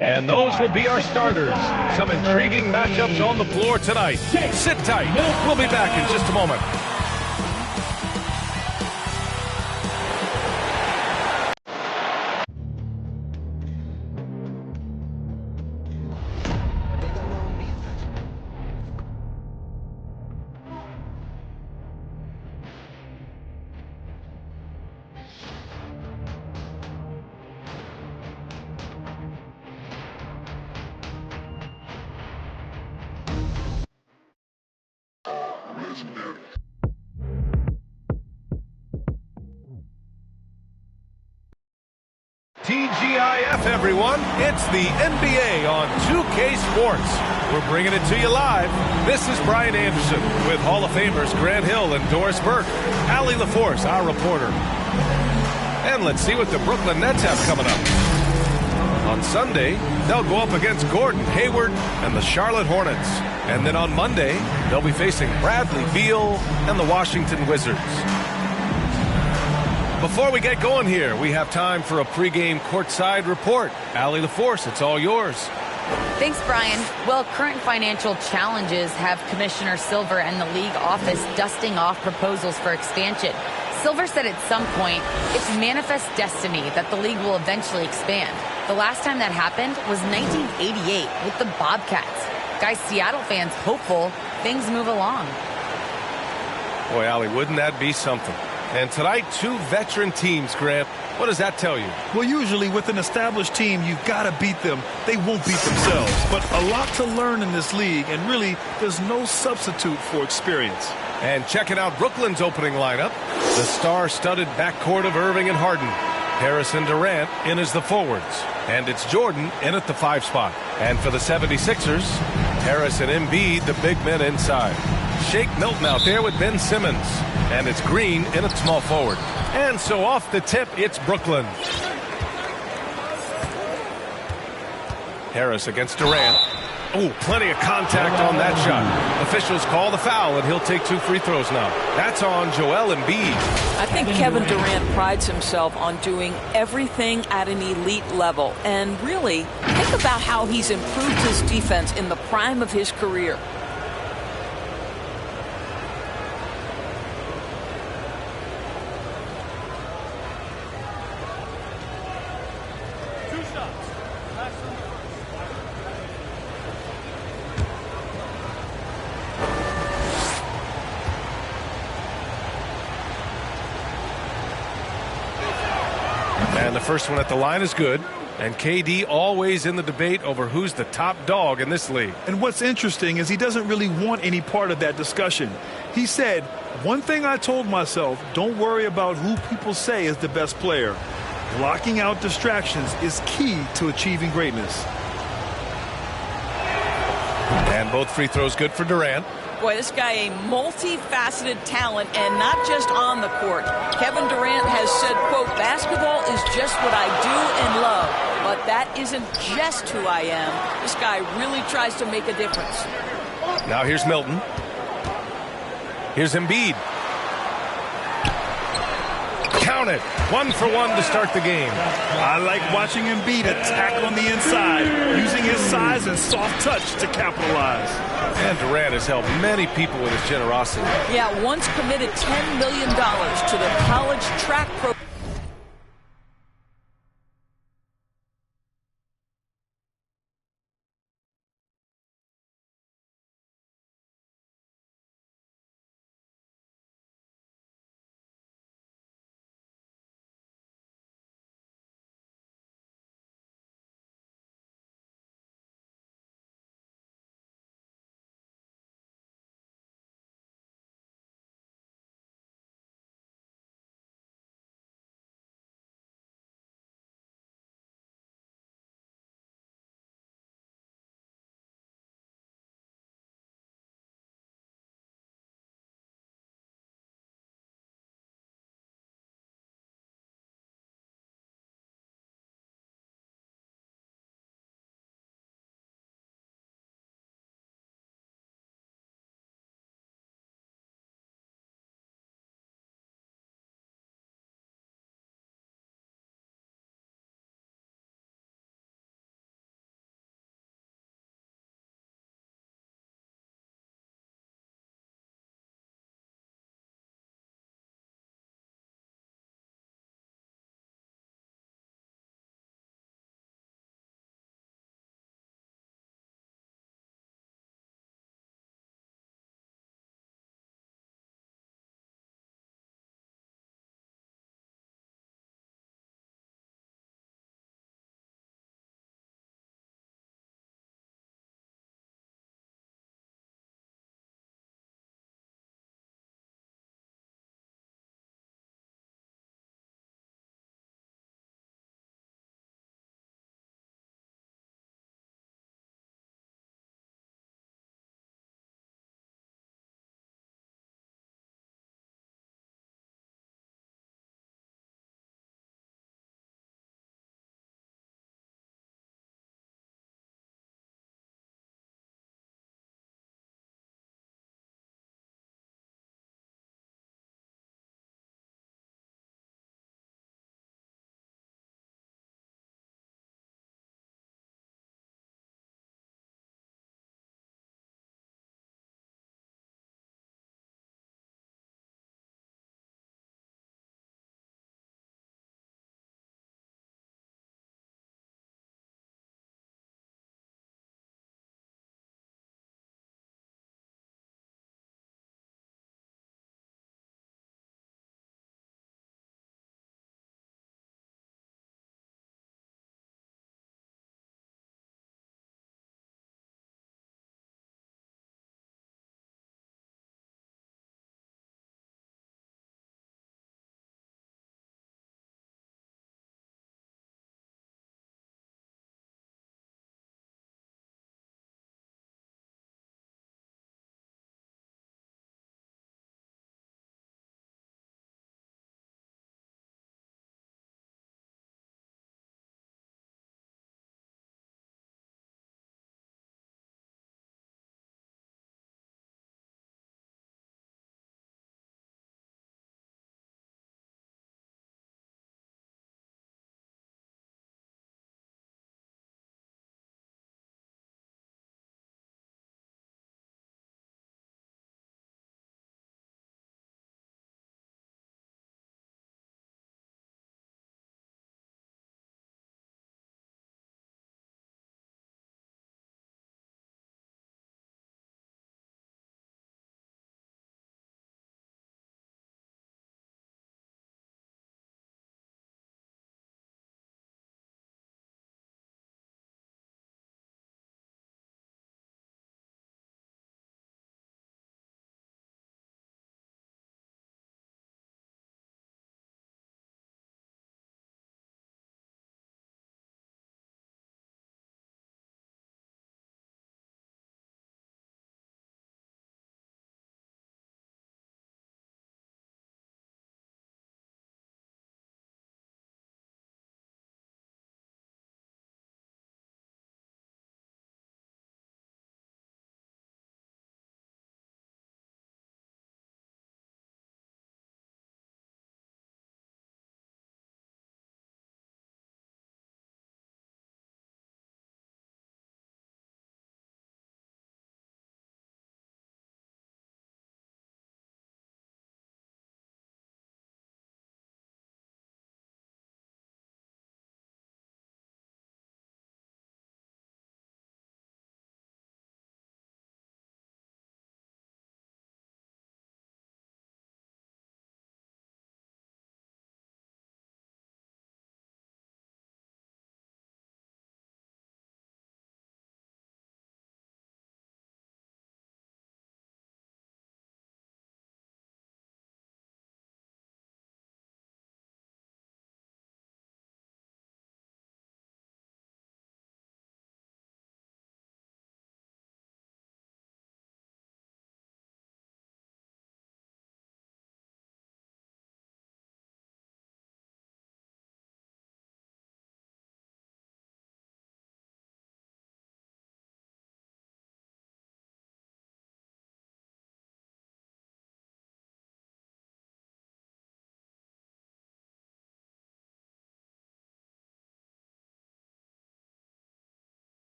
And those will be our starters. Some intriguing matchups on the floor tonight. Sit tight. We'll be back in just a moment. TGIF, everyone. It's the NBA on 2K Sports. We're bringing it to you live. This is Brian Anderson with Hall of Famers Grant Hill and Doris Burke. Allie LaForce, our reporter. And let's see what the Brooklyn Nets have coming up. On Sunday, they'll go up against Gordon Hayward and the Charlotte Hornets. And then on Monday, they'll be facing Bradley Beal and the Washington Wizards. Before we get going here, we have time for a pregame courtside report. Allie LaForce, it's all yours. Thanks, Brian. Well, current financial challenges have Commissioner Silver and the league office dusting off proposals for expansion. Silver said at some point, it's manifest destiny that the league will eventually expand. The last time that happened was 1988 with the Bobcats. Guys, Seattle fans hopeful things move along. Boy, Allie, wouldn't that be something? And tonight, two veteran teams, Grant. What does that tell you? Well, usually with an established team, you've got to beat them. They won't beat themselves. But a lot to learn in this league, and really, there's no substitute for experience. And checking out Brooklyn's opening lineup, the star-studded backcourt of Irving and Harden. Harris and Durant in as the forwards. And it's Jordan in at the 5 spot. And for the 76ers, Harris and Embiid, the big men inside. Shake Milton out there with Ben Simmons. And it's Green in at small forward. And so off the tip, it's Brooklyn. Harris against Durant. Oh, plenty of contact on that shot. Officials call the foul, and he'll take 2 free throws now. That's on Joel Embiid. I think Kevin Durant prides himself on doing everything at an elite level. And really, think about how he's improved his defense in the prime of his career. And the first one at the line is good. And KD always in the debate over who's the top dog in this league. And what's interesting is he doesn't really want any part of that discussion. He said, one thing I told myself, don't worry about who people say is the best player. Blocking out distractions is key to achieving greatness. And both free throws good for Durant. Boy, this guy a multifaceted talent, and not just on the court. Kevin Durant has said, quote, basketball is just what I do and love, but that isn't just who I am. This guy really tries to make a difference. Now here's Milton. Here's Embiid. Count it. 1 for 1 to start the game. I like watching Embiid attack on the inside, using his size and soft touch to capitalize. And Durant has helped many people with his generosity. Yeah, once committed $10 million to the college track program.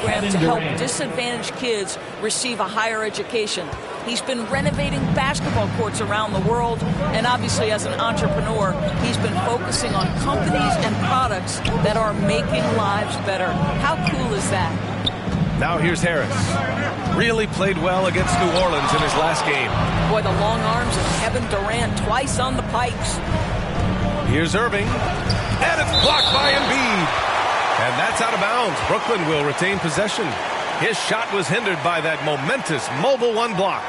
program to help disadvantaged kids receive a higher education. He's been renovating basketball courts around the world, and obviously as an entrepreneur, he's been focusing on companies and products that are making lives better. How cool is that? Now here's Harris. Really played well against New Orleans in his last game. Boy, the long arms of Kevin Durant twice on the pipes. Here's Irving. And it's blocked by Embiid. And that's out of bounds. Brooklyn will retain possession. His shot was hindered by that momentous mobile one block.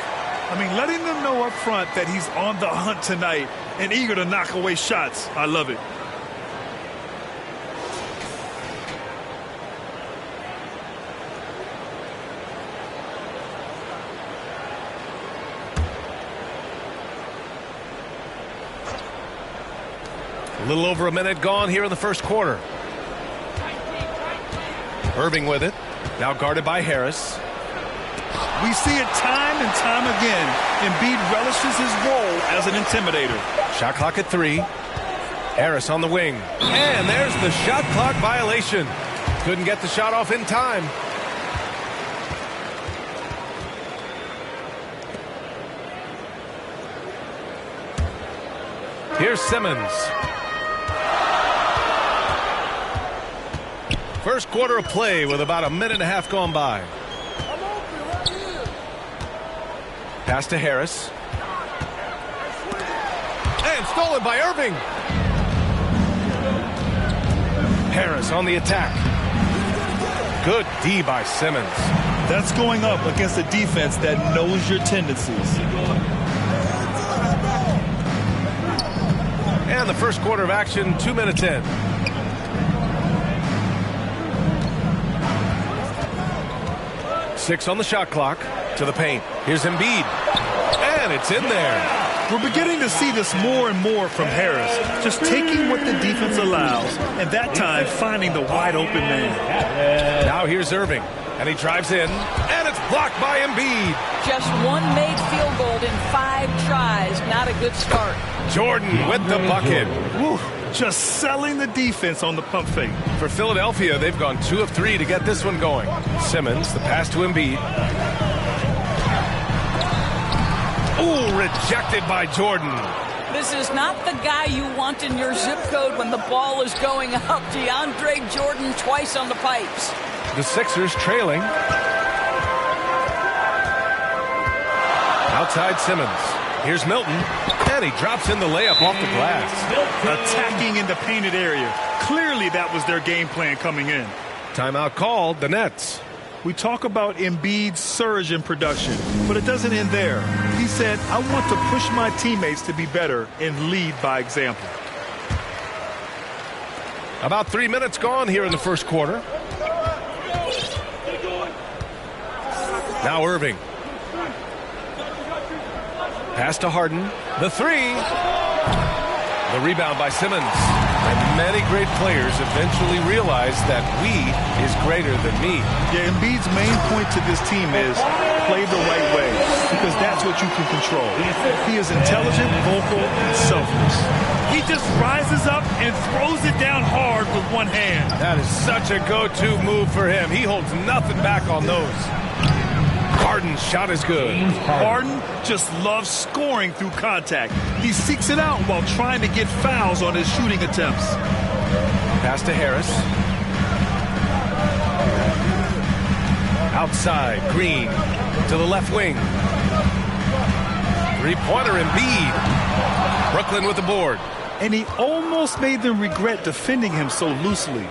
I mean, letting them know up front that he's on the hunt tonight and eager to knock away shots. I love it. A little over a minute gone here in the first quarter. Irving with it. Now guarded by Harris. We see it time and time again. Embiid relishes his role as an intimidator. Shot clock at 3. Harris on the wing. And there's the shot clock violation. Couldn't get the shot off in time. Here's Simmons. First quarter of play with about a minute and a half gone by. Pass to Harris. And stolen by Irving. Harris on the attack. Good D by Simmons. That's going up against a defense that knows your tendencies. And the first quarter of action, 2 minutes in. Six on the shot clock. To the paint. Here's Embiid. And it's in there. We're beginning to see this more and more from Harris. Just taking what the defense allows, and that time finding the wide open man. Now here's Irving. And he drives in. And it's blocked by Embiid. Just one made field goal in 5 tries. Not a good start. Jordan with the bucket. Woo, just selling the defense on the pump fake. For Philadelphia, they've gone 2 of 3 to get this one going. Simmons, the pass to Embiid. Ooh, rejected by Jordan. This is not the guy you want in your zip code when the ball is going up. DeAndre Jordan twice on the pipes. The Sixers trailing. Outside Simmons. Here's Milton. And he drops in the layup off the glass. Attacking in the painted area. Clearly that was their game plan coming in. Timeout called, the Nets. We talk about Embiid's surge in production, but it doesn't end there. He said, I want to push my teammates to be better and lead by example. About 3 minutes gone here in the first quarter. Now Irving. Pass to Harden. The 3. The rebound by Simmons. And many great players eventually realize that we is greater than me. Yeah, Embiid's main point to this team is play the right way, because that's what you can control. He is intelligent, vocal, and selfless. He just rises up and throws it down hard with one hand. That is such a go-to move for him. He holds nothing back on those. Harden's shot is good. Harden just loves scoring through contact. He seeks it out while trying to get fouls on his shooting attempts. Pass to Harris. Outside, Green to the left wing. Three-pointer Embiid. Brooklyn with the board. And he almost made them regret defending him so loosely.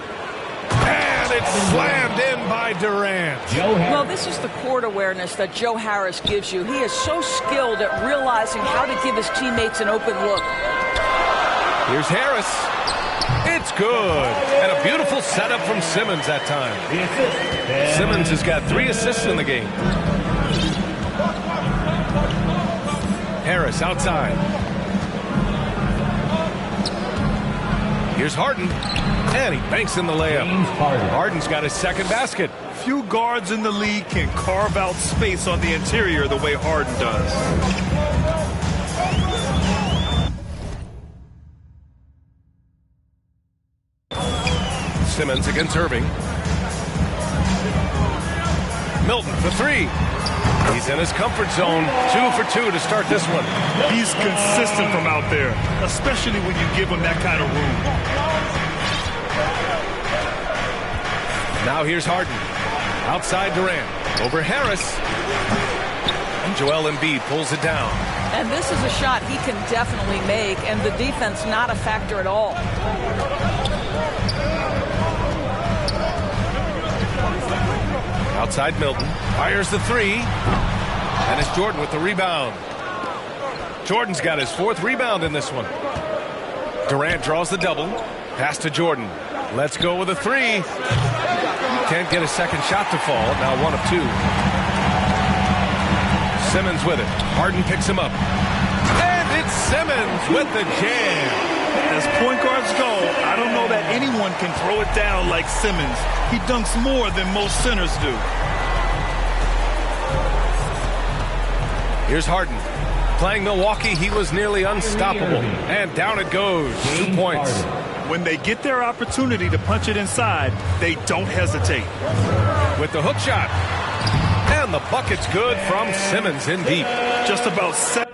And it's slammed in by Durant. Well, this is the court awareness that Joe Harris gives you. He is so skilled at realizing how to give his teammates an open look. Here's Harris. It's good. And a beautiful setup from Simmons that time. Simmons has got 3 assists in the game. Harris outside. Here's Harden. And he banks in the layup. Harden's got his second basket. Few guards in the league can carve out space on the interior the way Harden does. Simmons against Irving. Milton for three. He's in his comfort zone. 2 for 2 to start this one. He's consistent from out there, especially when you give him that kind of room. Now here's Harden. Outside Durant. Over Harris. And Joel Embiid pulls it down. And this is a shot he can definitely make, and the defense not a factor at all. Outside Milton. Fires the three. And it's Jordan with the rebound. Jordan's got his 4th rebound in this one. Durant draws the double. Pass to Jordan. Let's go with a three. Can't get a second shot to fall. Now 1 of 2. Simmons with it. Harden picks him up. And it's Simmons with the jam. As point guards go, I don't know that anyone can throw it down like Simmons. He dunks more than most centers do. Here's Harden. Playing Milwaukee, he was nearly unstoppable. And down it goes. 2 points. When they get their opportunity to punch it inside, they don't hesitate. With the hook shot. And the bucket's good from Simmons in deep. Just about 7.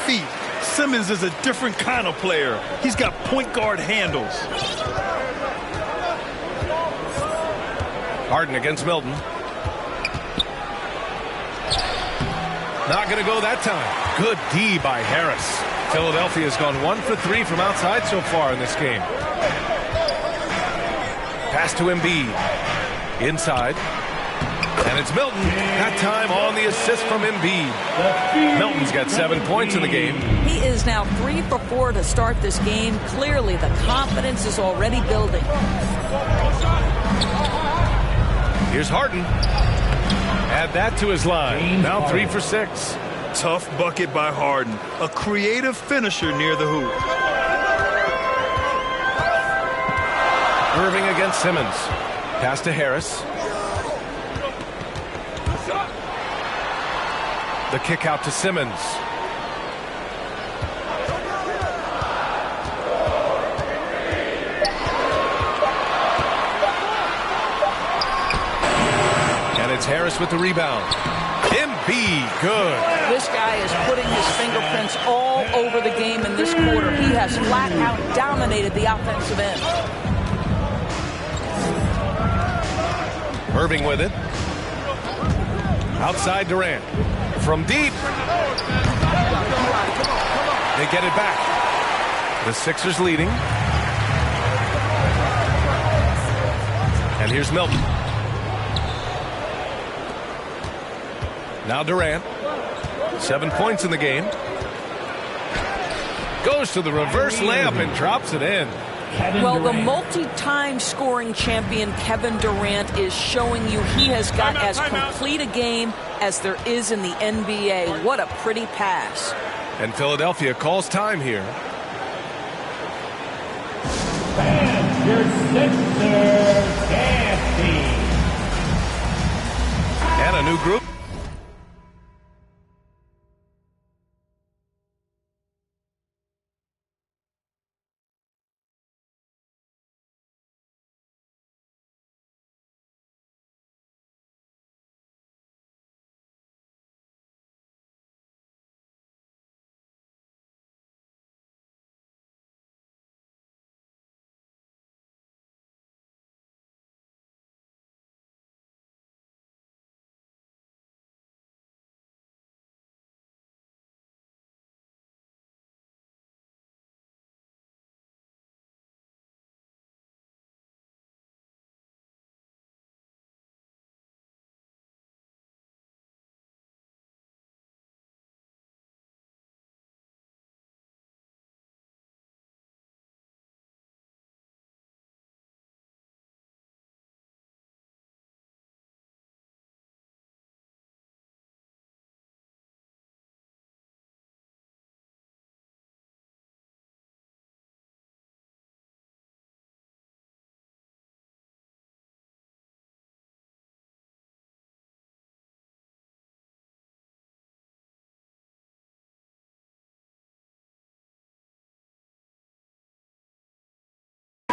Feet. Simmons is a different kind of player. He's got point guard handles. Harden against Milton. Not going to go that time. Good D by Harris. Philadelphia's gone 1 for 3 from outside so far in this game. Pass to Embiid. Inside. And it's Milton. That time on the assist from Embiid. Milton's got 7 points in the game. He is now 3 for 4 to start this game. Clearly, the confidence is already building. Here's Harden. Add that to his line. Now 3 for 6. Tough bucket by Harden. A creative finisher near the hoop. Irving against Simmons. Pass to Harris. The kick out to Simmons. And it's Harris with the rebound. Embiid, good. This guy is putting his fingerprints all over the game in this quarter. He has flat out dominated the offensive end. Irving with it. Outside Durant. From deep. They get it back. The Sixers leading. And here's Milton. Now Durant. 7 points in the game. Goes to the reverse layup and drops it in. Well, the multi-time scoring champion Kevin Durant is showing you he has got as complete a game as there is in the NBA. What a pretty pass. And Philadelphia calls time here. And your Sixers dancing. And a new group.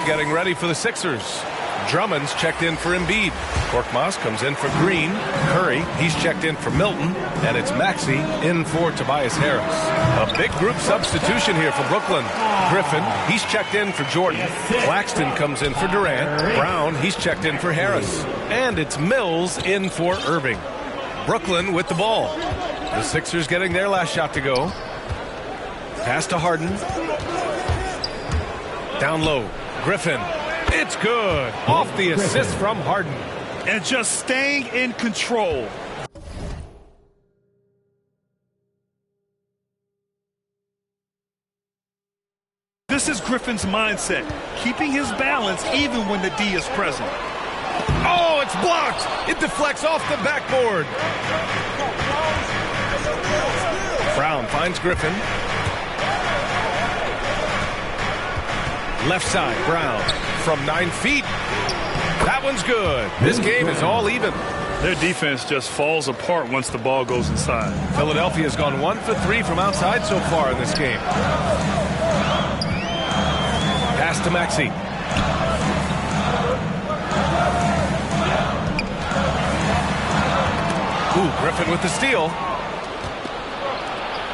Getting ready for the Sixers. Drummond's checked in for Embiid. Korkmaz comes in for Green. Curry, he's checked in for Milton. And it's Maxey in for Tobias Harris. A big group substitution here for Brooklyn. Griffin, he's checked in for Jordan. Claxton comes in for Durant. Brown, he's checked in for Harris. And it's Mills in for Irving. Brooklyn with the ball. The Sixers getting their last shot to go. Pass to Harden. Down low. Griffin, it's good. Off the assist from Harden. And just staying in control. This is Griffin's mindset, keeping his balance even when the D is present. Oh, it's blocked. It deflects off the backboard. Brown finds Griffin. Left side, Brown from 9 feet. That one's good. This game is all even. Their defense just falls apart once the ball goes inside. Philadelphia's gone 1 for 3 from outside so far in this game. Pass to Maxey. Ooh, Griffin with the steal.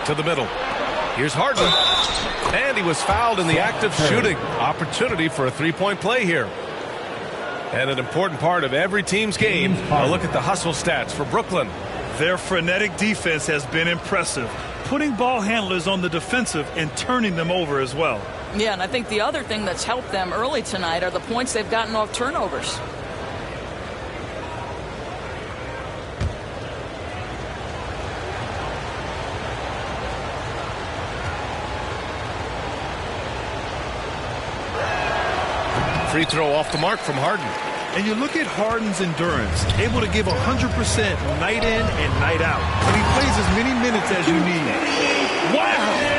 To the middle. Here's Harden. And he was fouled in the act of shooting. Opportunity for a three-point play here. And an important part of every team's game. A look at the hustle stats for Brooklyn. Their frenetic defense has been impressive, putting ball handlers on the defensive and turning them over as well. Yeah, and I think the other thing that's helped them early tonight are the points they've gotten off turnovers. Free throw off the mark from Harden. And you look at Harden's endurance, able to give 100% night in and night out. But he plays as many minutes as you need. Wow!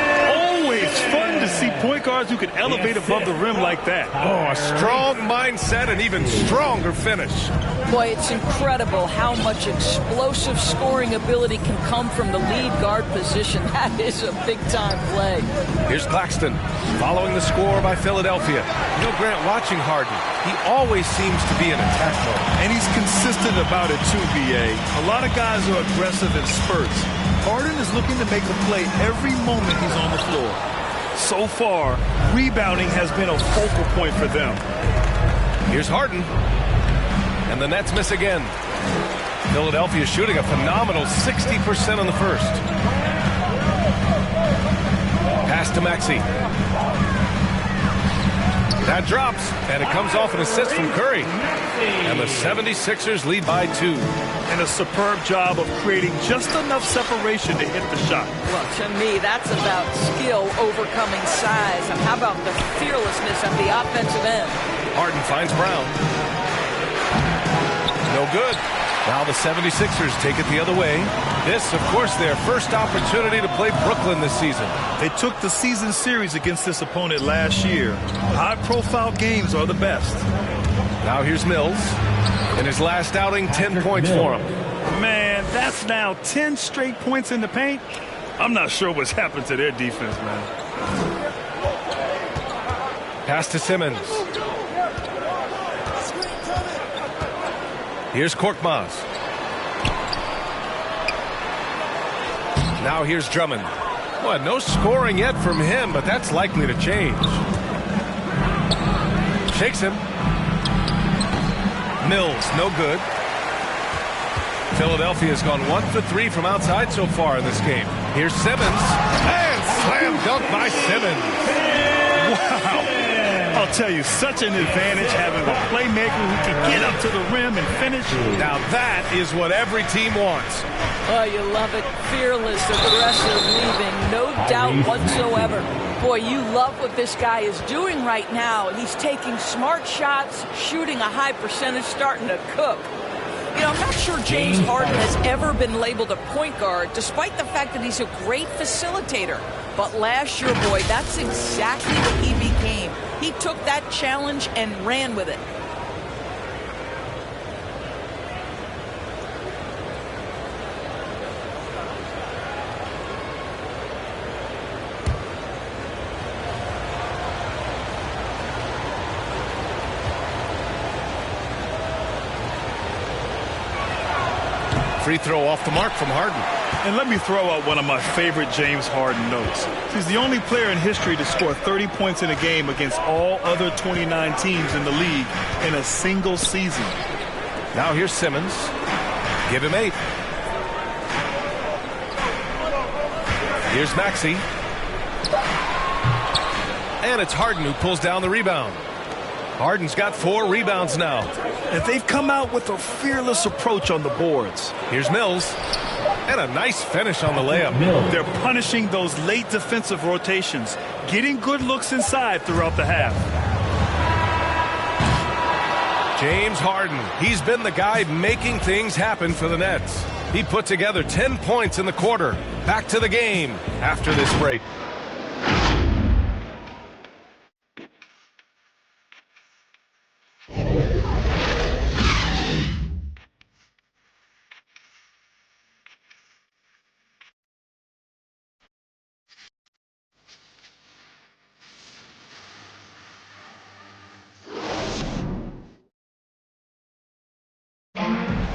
Always fun to see point guards who can elevate above the rim like that. Oh, a strong mindset and even stronger finish. Boy, it's incredible how much explosive scoring ability can come from the lead guard position. That is a big-time play. Here's Claxton following the score by Philadelphia. You know, Grant, watching Harden, he always seems to be in attack mode. And he's consistent about it too, B.A. A lot of guys are aggressive in spurts. Harden is looking to make a play every moment he's on the floor. So far, rebounding has been a focal point for them. Here's Harden. And the Nets miss again. Philadelphia shooting a phenomenal 60% on the first. Pass to Maxey. That drops, and it comes off an assist from Curry. And the 76ers lead by 2. And a superb job of creating just enough separation to hit the shot. Well, to me, that's about skill overcoming size. And how about the fearlessness at the offensive end? Harden finds Brown. No good. Now the 76ers take it the other way. This, of course, their first opportunity to play Brooklyn this season. They took the season series against this opponent last year. High-profile games are the best. Now here's Mills. In his last outing, 10 points for him. Man, that's now 10 straight points in the paint. I'm not sure what's happened to their defense, man. Pass to Simmons. Here's Korkmaz. Now here's Drummond. Well, no scoring yet from him, but that's likely to change. Shakes him. Mills, no good. Philadelphia has gone 1 for 3 from outside so far in this game. Here's Simmons. And slam dunk by Simmons. Wow. I'll tell you, such an advantage having a playmaker who can get up to the rim and finish. Now that is what every team wants. Oh, you love it. Fearless, aggressive, leaving. No doubt whatsoever. Boy, you love what this guy is doing right now. He's taking smart shots, shooting a high percentage, starting to cook. You know, I'm not sure James Harden has ever been labeled a point guard, despite the fact that he's a great facilitator. But last year, boy, that's exactly what he became. He took that challenge and ran with it. Free throw off the mark from Harden. And let me throw out one of my favorite James Harden notes. He's the only player in history to score 30 points in a game against all other 29 teams in the league in a single season. Now here's Simmons. Give him 8. Here's Maxey. And it's Harden who pulls down the rebound. Harden's got 4 rebounds now. And they've come out with a fearless approach on the boards. Here's Mills. And a nice finish on the layup. They're punishing those late defensive rotations, getting good looks inside throughout the half. James Harden, he's been the guy making things happen for the Nets. He put together 10 points in the quarter. Back to the game after this break.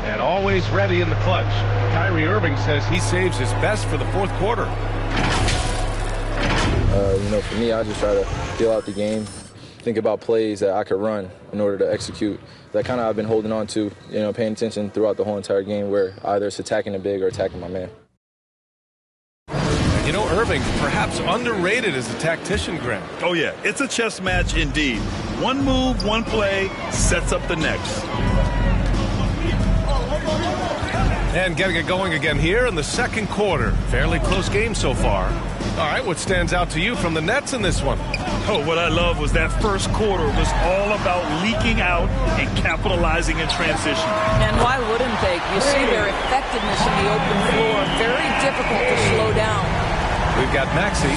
And always ready in the clutch. Kyrie Irving says he saves his best for the fourth quarter. You know, for me, I just try to feel out the game, think about plays that I could run in order to execute. That kind of I've been holding on to, you know, paying attention throughout the whole entire game where either it's attacking the big or attacking my man. You know, Irving, perhaps underrated as a tactician, Grant. Oh, yeah, it's a chess match indeed. One move, one play, sets up the next. And getting it going again here in the second quarter. Fairly close game so far. All right, what stands out to you from the Nets in this one? Oh, what I love was that first quarter was all about leaking out and capitalizing in transition. And why wouldn't they? You see their effectiveness in the open floor. Very difficult to slow down. We've got Maxey.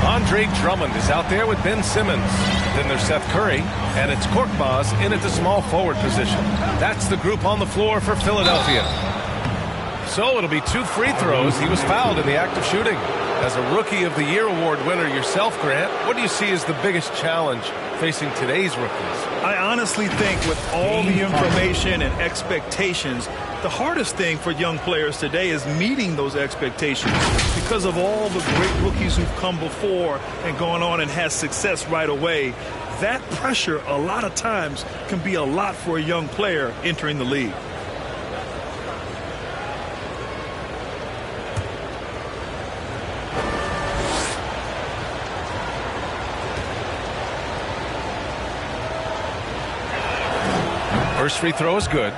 Andre Drummond is out there with Ben Simmons. Then there's Seth Curry, and it's Korkmaz in at the small forward position. That's the group on the floor for Philadelphia. So it'll be 2 free throws. He was fouled in the act of shooting. As a Rookie of the Year award winner yourself, Grant, what do you see as the biggest challenge facing today's rookies? I honestly think with all the information and expectations, the hardest thing for young players today is meeting those expectations because of all the great rookies who've come before and gone on and had success right away. That pressure a lot of times can be a lot for a young player entering the league. First free throw is good.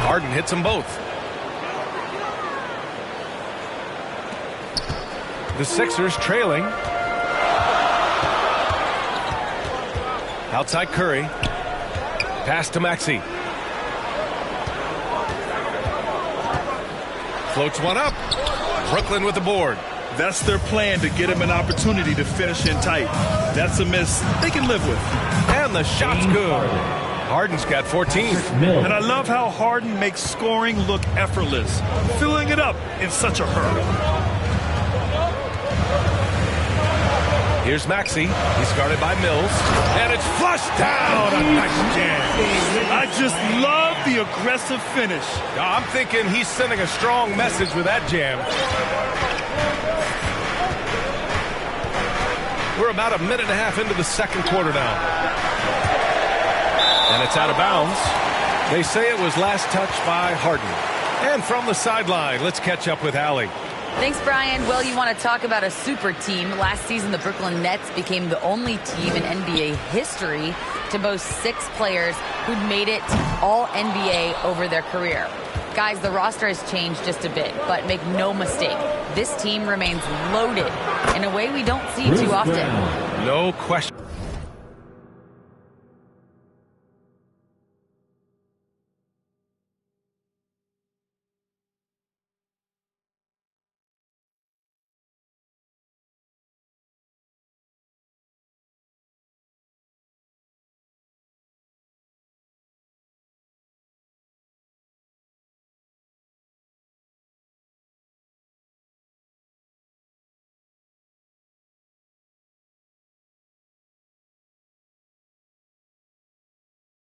Harden hits them both. The Sixers trailing. Outside Curry. Pass to Maxey. Floats one up. Brooklyn with the board. That's their plan, to get him an opportunity to finish in tight. That's a miss they can live with. And the shot's good. Harden's got 14. And I love how Harden makes scoring look effortless, filling it up in such a hurry. Here's Maxey. He's guarded by Mills. And it's flushed down. A nice jam. I just love the aggressive finish. I'm thinking he's sending a strong message with that jam. We're about a minute and a half into the second quarter now. And it's out of bounds. They say it was last touched by Harden. And from the sideline, let's catch up with Allie. Thanks, Brian. Well, you want to talk about a super team. Last season, the Brooklyn Nets became the only team in NBA history to boast 6 players who'd made it all NBA over their career. Guys, the roster has changed just a bit, but make no mistake, this team remains loaded in a way we don't see too often. No question.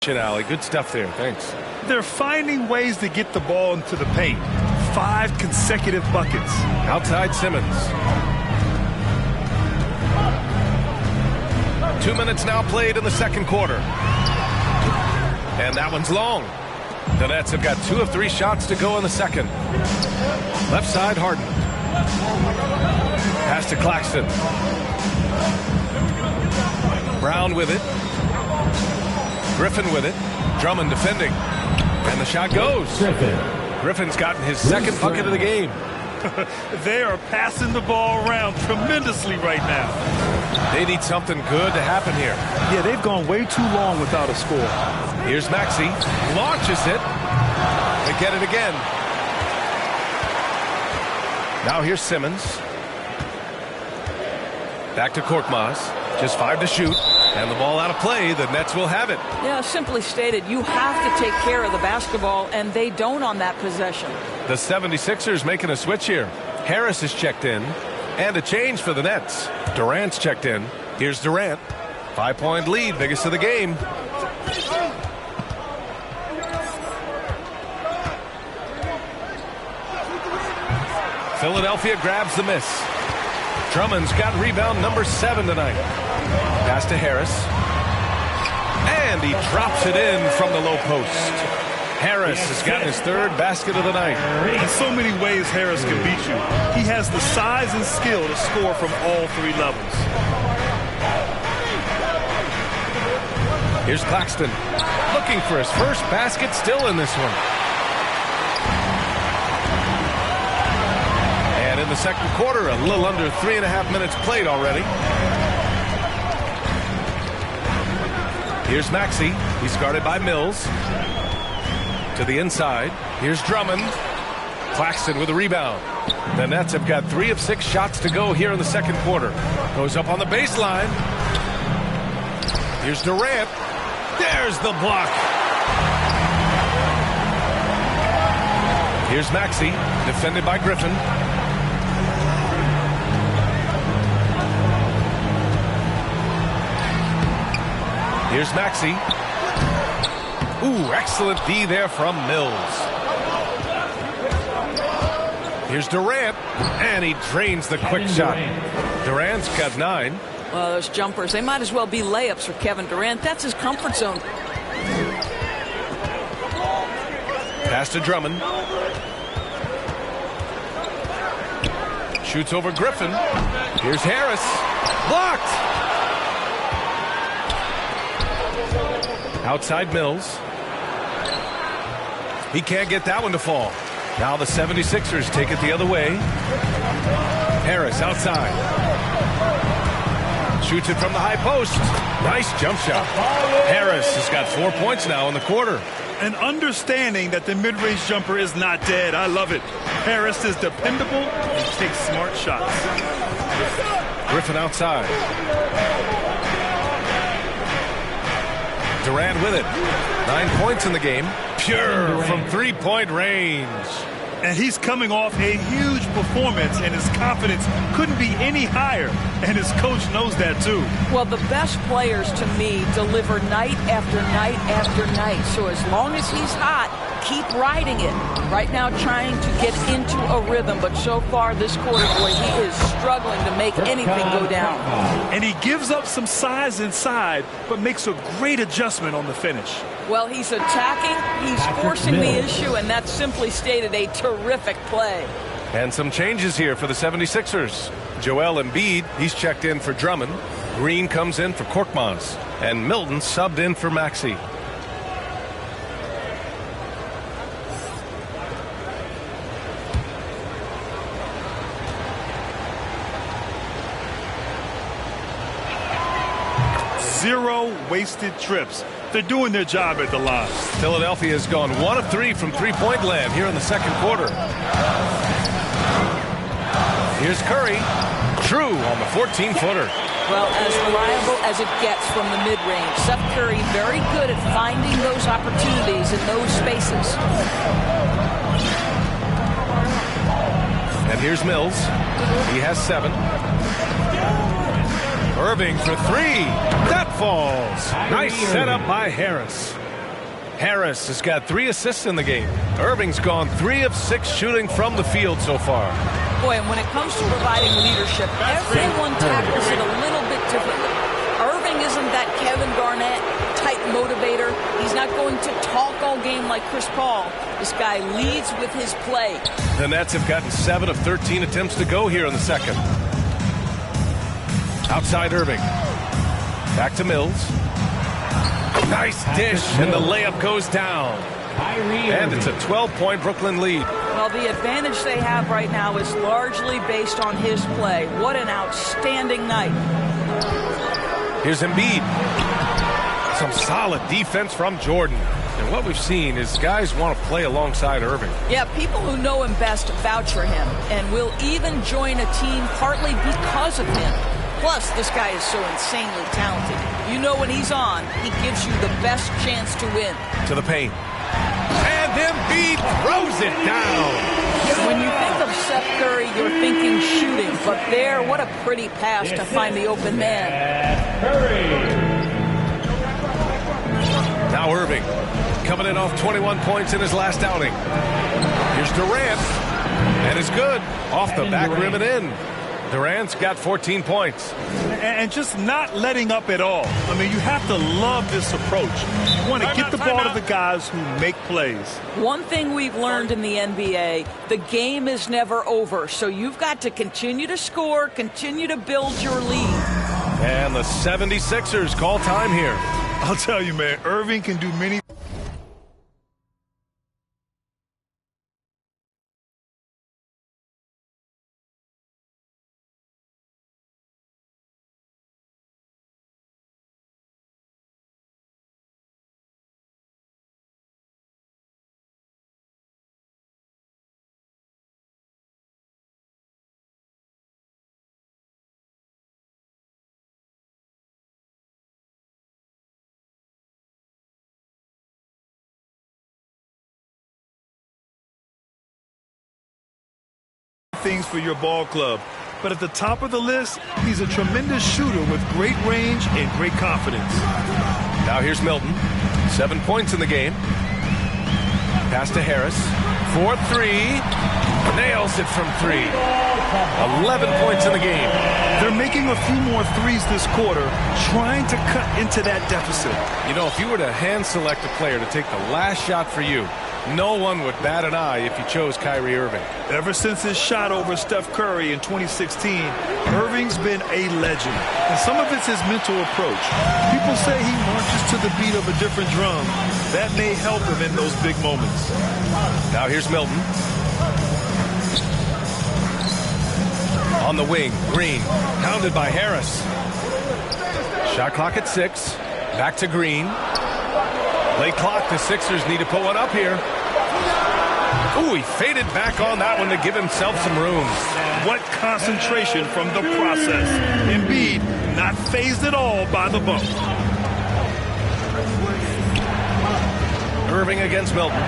Alley. Good stuff there. Thanks. They're finding ways to get the ball into the paint. 5 consecutive buckets. Outside Simmons. 2 minutes now played in the second quarter. And that one's long. The Nets have got 2 of 3 shots to go in the second. Left side, Harden. Pass to Claxton. Brown with it. Griffin with it. Drummond defending. And the shot goes. Griffin's gotten his second bucket of the game. They are passing the ball around tremendously right now. They need something good to happen here. Yeah, they've gone way too long without a score. Here's Maxey. Launches it. They get it again. Now here's Simmons. Back to Korkmaz. Just 5 to shoot. And the ball out of play. The Nets will have it. Yeah, simply stated, you have to take care of the basketball, and they don't on that possession. The 76ers making a switch here. Harris is checked in. And a change for the Nets. Durant's checked in. Here's Durant. 5-point lead, biggest of the game. Philadelphia grabs the miss. Drummond's got rebound number 7 tonight. Pass to Harris. And he drops it in from the low post. Harris has gotten his third basket of the night. In so many ways, Harris can beat you. He has the size and skill to score from all three levels. Here's Claxton looking for his first basket, still in this one. And in the second quarter, a little under 3.5 minutes played already. Here's Maxey. He's guarded by Mills. To the inside. Here's Drummond. Claxton with a rebound. The Nets have got 3 of 6 shots to go here in the second quarter. Goes up on the baseline. Here's Durant. There's the block. Here's Maxey, defended by Griffin. Here's Maxey. Ooh, excellent D there from Mills. Here's Durant, and he drains the quick shot. Durant's got 9. Well, those jumpers, they might as well be layups for Kevin Durant. That's his comfort zone. Pass to Drummond. Shoots over Griffin. Here's Harris. Blocked. Outside Mills. He can't get that one to fall. Now the 76ers take it the other way. Harris outside. Shoots it from the high post. Nice jump shot. Harris has got 4 points now in the quarter. An understanding that the mid-range jumper is not dead. I love it. Harris is dependable and takes smart shots. Griffin outside. Durant with it. 9 points in the game. Pure from three-point range. And he's coming off a huge performance, and his confidence couldn't be any higher. And his coach knows that, too. Well, the best players, to me, deliver night after night after night. So as long as he's hot, keep riding it. Right now, trying to get into a rhythm. But so far this quarter, boy, he is struggling to make anything go down. And he gives up some size inside, but makes a great adjustment on the finish. Well, he's attacking, he's forcing the issue, and that's simply stated a terrific play. And some changes here for the 76ers. Joel Embiid, he's checked in for Drummond. Green comes in for Korkmaz. And Milton subbed in for Maxey. Zero wasted trips. They're doing their job at the line. Philadelphia has gone 1 of 3 from three-point land here in the second quarter. Here's Curry. True on the 14-footer. Well, as reliable as it gets from the mid-range. Seth Curry very good at finding those opportunities in those spaces. And here's Mills. He has 7. Irving for 3. That falls. Nice setup by Harris. Harris has got 3 assists in the game. Irving's gone 3 of 6 shooting from the field so far. Boy, and when it comes to providing leadership, everyone tackles it a little bit differently. Irving isn't that Kevin Garnett type motivator. He's not going to talk all game like Chris Paul. This guy leads with his play. The Nets have gotten 7 of 13 attempts to go here in the second. Outside Irving. Back to Mills. Nice dish, and the layup goes down. And it's a 12-point Brooklyn lead. Well, the advantage they have right now is largely based on his play. What an outstanding night. Here's Embiid. Some solid defense from Jordan. And what we've seen is guys want to play alongside Irving. Yeah, people who know him best vouch for him and will even join a team partly because of him. Plus, this guy is so insanely talented. You know when he's on, he gives you the best chance to win. To the paint. And Embiid throws it down. When you think of Seth Curry, you're thinking shooting. But there, what a pretty pass to find the open man. Now Irving coming in off 21 points in his last outing. Here's Durant. And it's good. Off the back rim and in. Durant's got 14 points. And just not letting up at all. I mean, you have to love this approach. You want to get the ball to the guys who make plays. One thing we've learned in the NBA, the game is never over. So you've got to continue to score, continue to build your lead. And the 76ers call time here. I'll tell you, man, Irving can do many. Things for your ball club, but at the top of the list, he's a tremendous shooter with great range and great confidence. Now here's Milton. 7 points in the game. Pass to Harris. 4-3. Nails it from 3. 11 points in the game. They're making a few more threes this quarter, trying to cut into that deficit. You know, if you were to hand select a player to take the last shot for you, no one would bat an eye if you chose Kyrie Irving. Ever since his shot over Steph Curry in 2016, Irving's been a legend. And some of it's his mental approach. People say he marches to the beat of a different drum. That may help him in those big moments. Now here's Milton. On the wing, Green, pounded by Harris. Shot clock at 6. Back to Green. Late clock, the Sixers need to put one up here. Ooh, he faded back on that one to give himself some room. What concentration from the process. Embiid not fazed at all by the bump. Irving against Milton.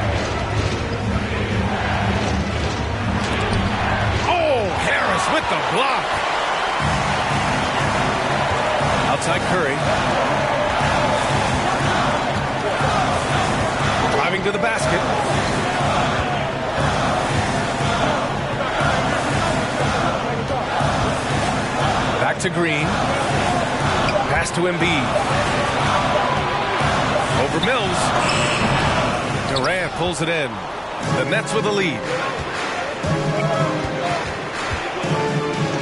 Oh, Harris with the block. Outside Curry. Driving to the basket. Back to Green. Pass to Embiid. Over Mills. Durant pulls it in. The Nets with a lead.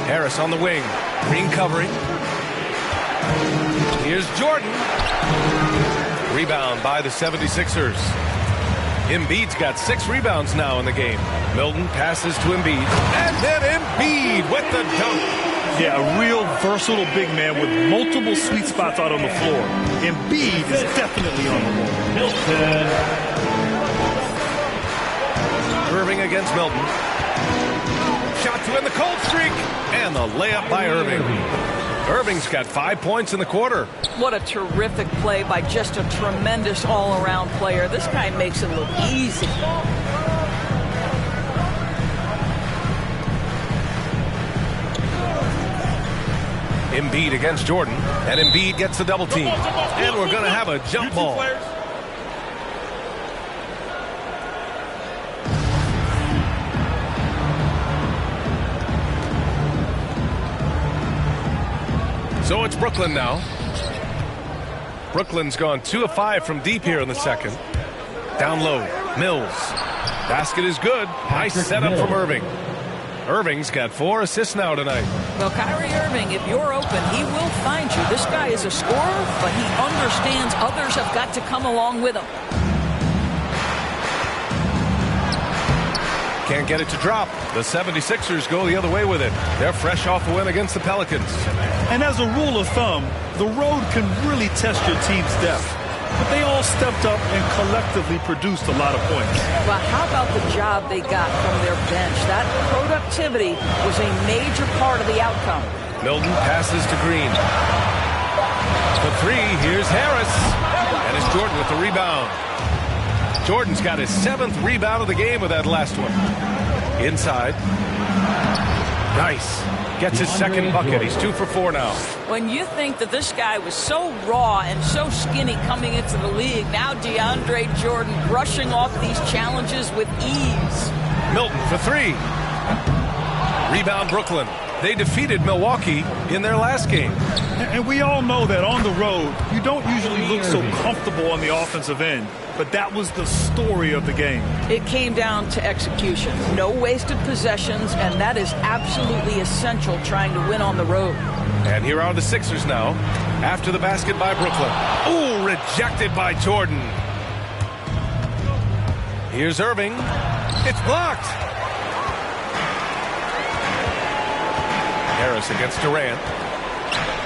Harris on the wing. Green covering. Here's Jordan. Rebound by the 76ers. Embiid's got 6 rebounds now in the game. Milton passes to Embiid. And then Embiid with the dunk. Yeah, a real versatile big man with multiple sweet spots out on the floor. Embiid is definitely on the wall. Milton. Irving against Milton. Shot to end the cold streak. And the layup by Irving. Irving's got 5 points in the quarter. What a terrific play by just a tremendous all-around player. This guy makes it look easy. Embiid against Jordan. And Embiid gets the double team. And we're going to have a jump ball. So it's Brooklyn now. Brooklyn's gone 2 of 5 from deep here in the second. Down low, Mills. Basket is good. Nice setup from Irving. Irving's got 4 assists now tonight. Well, Kyrie Irving, if you're open, he will find you. This guy is a scorer, but he understands others have got to come along with him. Can't get it to drop. The 76ers go the other way with it. They're fresh off a win against the Pelicans. And as a rule of thumb, the road can really test your team's depth. But they all stepped up and collectively produced a lot of points. Well, how about the job they got from their bench? That productivity was a major part of the outcome. Milton passes to Green. The 3, here's Harris. And it's Jordan with the rebound. Jordan's got his 7th rebound of the game with that last one. Inside. Nice. Gets his second bucket. He's 2 for 4 now. When you think that this guy was so raw and so skinny coming into the league, now DeAndre Jordan brushing off these challenges with ease. Milton for 3. Rebound Brooklyn. They defeated Milwaukee in their last game. And we all know that on the road, you don't usually look so comfortable on the offensive end. But that was the story of the game. It came down to execution. No wasted possessions, and that is absolutely essential trying to win on the road. And here are the Sixers now, after the basket by Brooklyn. Ooh, rejected by Jordan. Here's Irving. It's blocked. Harris against Durant.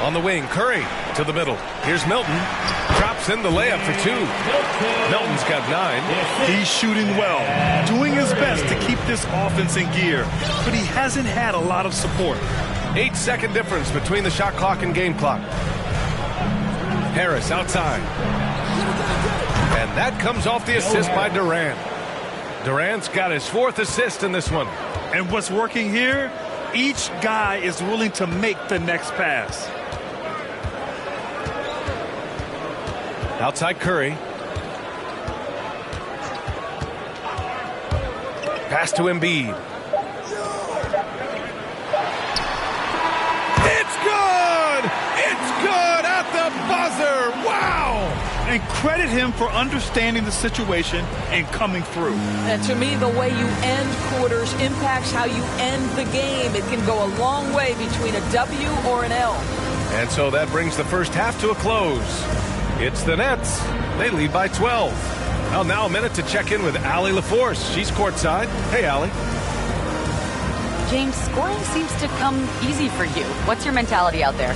On the wing, Curry to the middle. Here's Milton. Drops in the layup for two. Milton's got 9. He's shooting well, doing his best to keep this offense in gear, but he hasn't had a lot of support. 8-second difference between the shot clock and game clock. Harris outside. And that comes off the assist by Durant. Durant's got his 4th assist in this one. And what's working here? Each guy is willing to make the next pass. Outside Curry. Pass to Embiid. It's good! It's good at the buzzer! Wow! And credit him for understanding the situation and coming through. And to me, the way you end quarters impacts how you end the game. It can go a long way between a W or an L. And so that brings the first half to a close. It's the Nets. They lead by 12. Well, now a minute to check in with Allie LaForce. She's courtside. Hey, Allie. James, scoring seems to come easy for you. What's your mentality out there?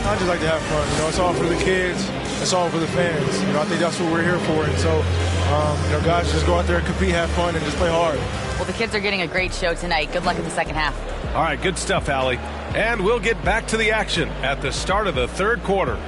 I just like to have fun. You know, it's all for the kids. It's all for the fans. You know, I think that's what we're here for. And so, you know, guys, just go out there and compete, have fun, and just play hard. Well, the kids are getting a great show tonight. Good luck in the second half. All right, good stuff, Allie. And we'll get back to the action at the start of the third quarter.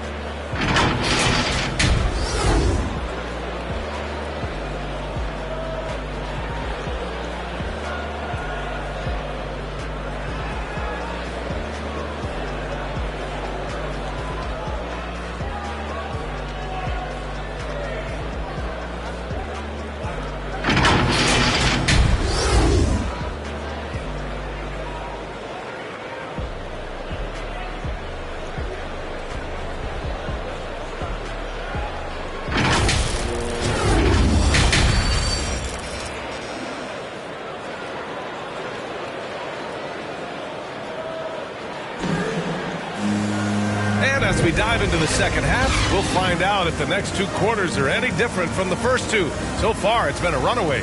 As we dive into the second half, we'll find out if the next 2 quarters are any different from the first 2. So far, it's been a runaway.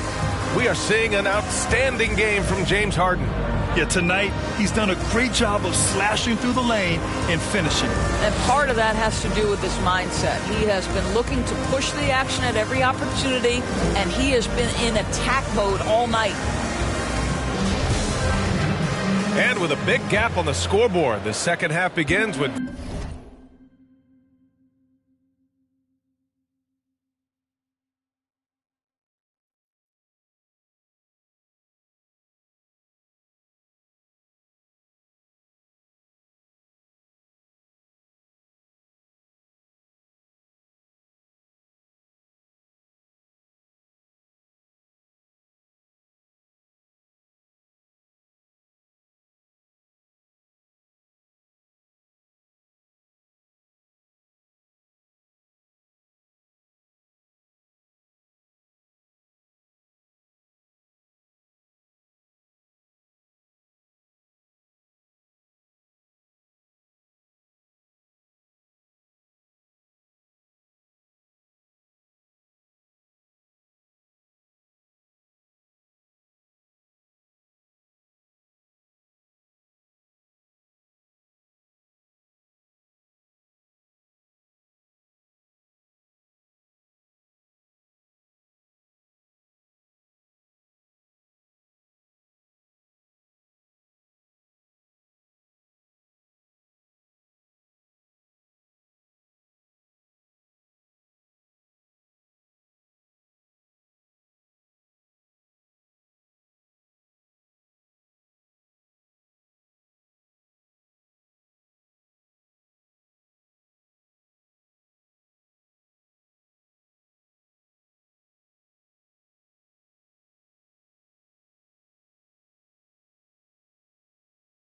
We are seeing an outstanding game from James Harden. Yeah, tonight, he's done a great job of slashing through the lane and finishing. And part of that has to do with his mindset. He has been looking to push the action at every opportunity, and he has been in attack mode all night. And with a big gap on the scoreboard, the second half begins with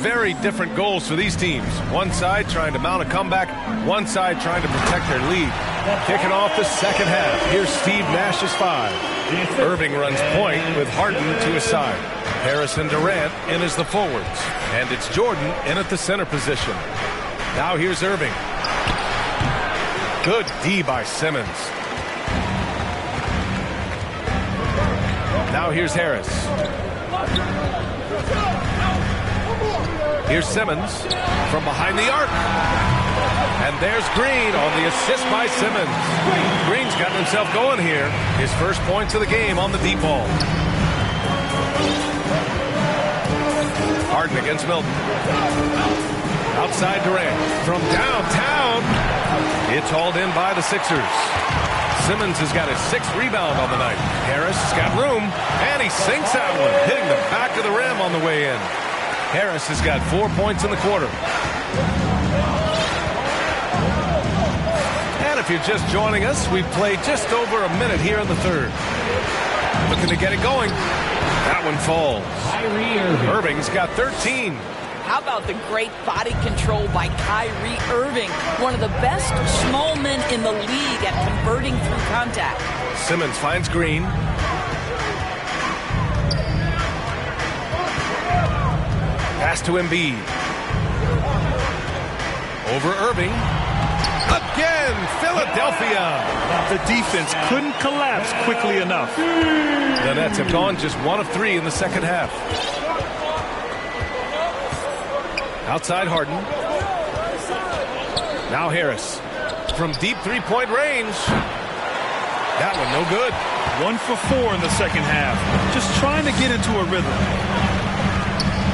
Very different goals for these teams. One side trying to mount a comeback, one side trying to protect their lead. Kicking off the second half. Here's Steve Nash's 5. Irving runs point with Harden to his side. Harris and Durant in as the forwards. And it's Jordan in at the center position. Now here's Irving. Good D by Simmons. Now here's Harris. Here's Simmons from behind the arc. And there's Green on the assist by Simmons. Green's gotten himself going here. His first points of the game on the deep ball. Harden against Milton. Outside Durant. From downtown. It's hauled in by the Sixers. Simmons has got his 6th rebound on the night. Harris has got room. And he sinks that one, hitting the back of the rim on the way in. Harris has got 4 points in the quarter. And if you're just joining us, we've played just over a minute here in the third. Looking to get it going. That one falls. Irving's got 13. How about the great body control by Kyrie Irving, one of the best small men in the league at converting through contact. Simmons finds Green. Pass to Embiid. Over Irving. Again, Philadelphia. The defense couldn't collapse quickly enough. The Nets have gone just 1 of 3 in the second half. Outside Harden. Now Harris. From deep three-point range. That one no good. 1 for 4 in the second half. Just trying to get into a rhythm.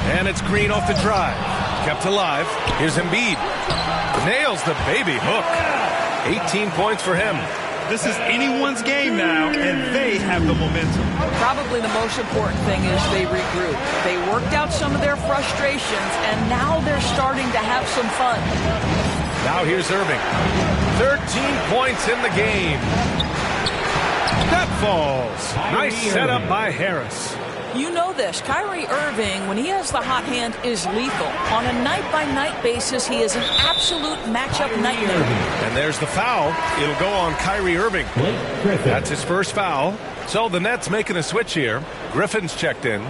And it's Green off the drive. Kept alive. Here's Embiid. Nails the baby hook. 18 points for him. This is anyone's game now, and they have the momentum. Probably the most important thing is they regroup. They worked out some of their frustrations, and now they're starting to have some fun. Now here's Irving. 13 points in the game. That falls. Nice setup by Harris. You know this. Kyrie Irving, when he has the hot hand, is lethal. On a night-by-night basis, he is an absolute matchup nightmare. And there's the foul. It'll go on Kyrie Irving. That's his first foul. So the Nets making a switch here. Griffin's checked in.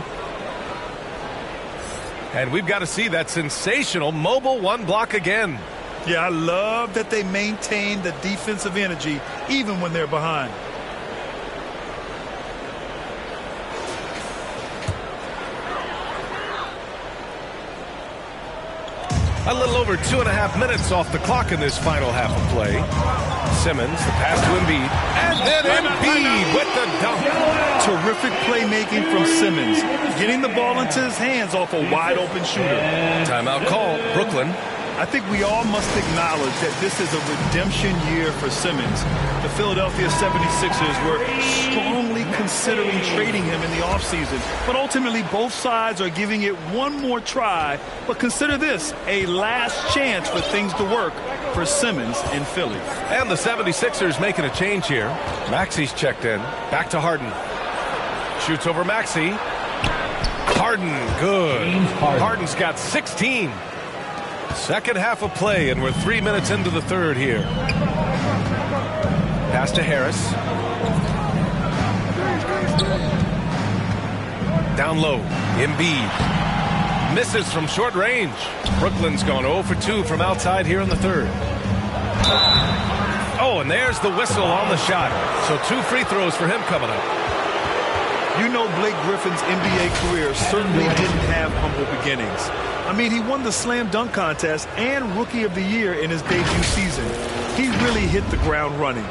And we've got to see that sensational mobile one block again. Yeah, I love that they maintain the defensive energy even when they're behind. A little over 2.5 minutes off the clock in this final half of play. Simmons, the pass to Embiid. And then Embiid with the dunk. Terrific playmaking from Simmons. Getting the ball into his hands off a wide-open shooter. Timeout call, Brooklyn. I think we all must acknowledge that this is a redemption year for Simmons. The Philadelphia 76ers were strongly considering trading him in the offseason, but ultimately both sides are giving it one more try. But consider this, a last chance for things to work for Simmons in Philly. And the 76ers making a change here. Maxi's checked in. Back to Harden. Shoots over Maxey. Harden, good. Harden's got 16. Second half of play, and we're 3 minutes into the third here. Pass to Harris. Down low, Embiid. Misses from short range. Brooklyn's gone 0 for 2 from outside here in the third. Oh, and there's the whistle on the shot. So 2 free throws for him coming up. You know, Blake Griffin's NBA career certainly didn't have humble beginnings. I mean, he won the slam dunk contest and Rookie of the Year in his debut season. He really hit the ground running.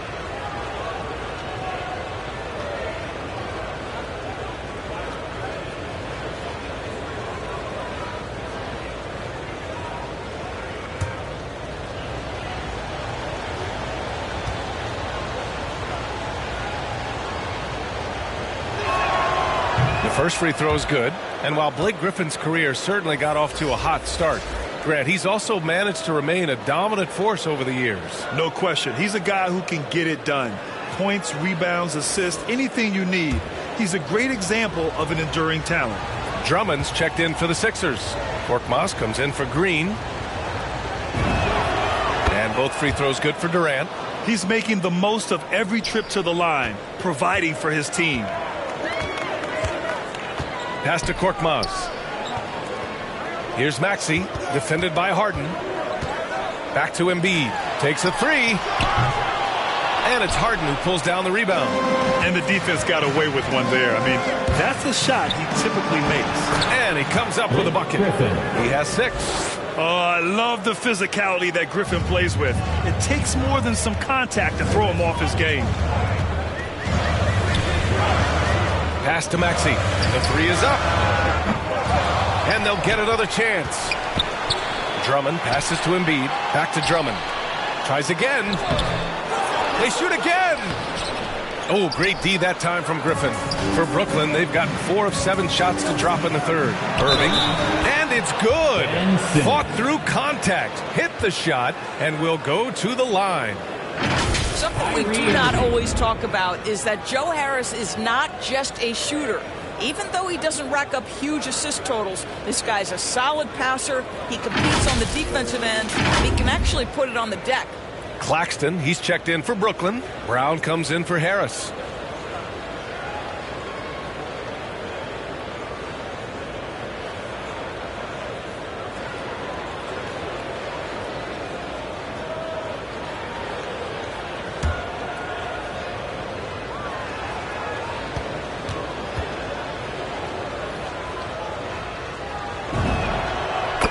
First free throw is good, and while Blake Griffin's career certainly got off to a hot start, Grant, he's also managed to remain a dominant force over the years. No question. He's a guy who can get it done. Points, rebounds, assists, anything you need. He's a great example of an enduring talent. Drummond's checked in for the Sixers. Korkmaz comes in for Green. And both free throws good for Durant. He's making the most of every trip to the line, providing for his team. Pass to Korkmaz. Here's Maxey, defended by Harden. Back to Embiid. Takes a three. And it's Harden who pulls down the rebound. And the defense got away with one there. I mean, that's a shot he typically makes. And he comes up with a bucket. He has 6. Oh, I love the physicality that Griffin plays with. It takes more than some contact to throw him off his game. Pass to Maxey. The three is up. And they'll get another chance. Drummond passes to Embiid. Back to Drummond. Tries again. They shoot again. Oh, great D that time from Griffin. For Brooklyn, they've got 4 of 7 shots to drop in the third. Irving. And it's good. Fought through contact. Hit the shot and will go to the line. Something we do not always talk about is that Joe Harris is not just a shooter. Even though he doesn't rack up huge assist totals, this guy's a solid passer. He competes on the defensive end. And he can actually put it on the deck. Claxton, he's checked in for Brooklyn. Brown comes in for Harris.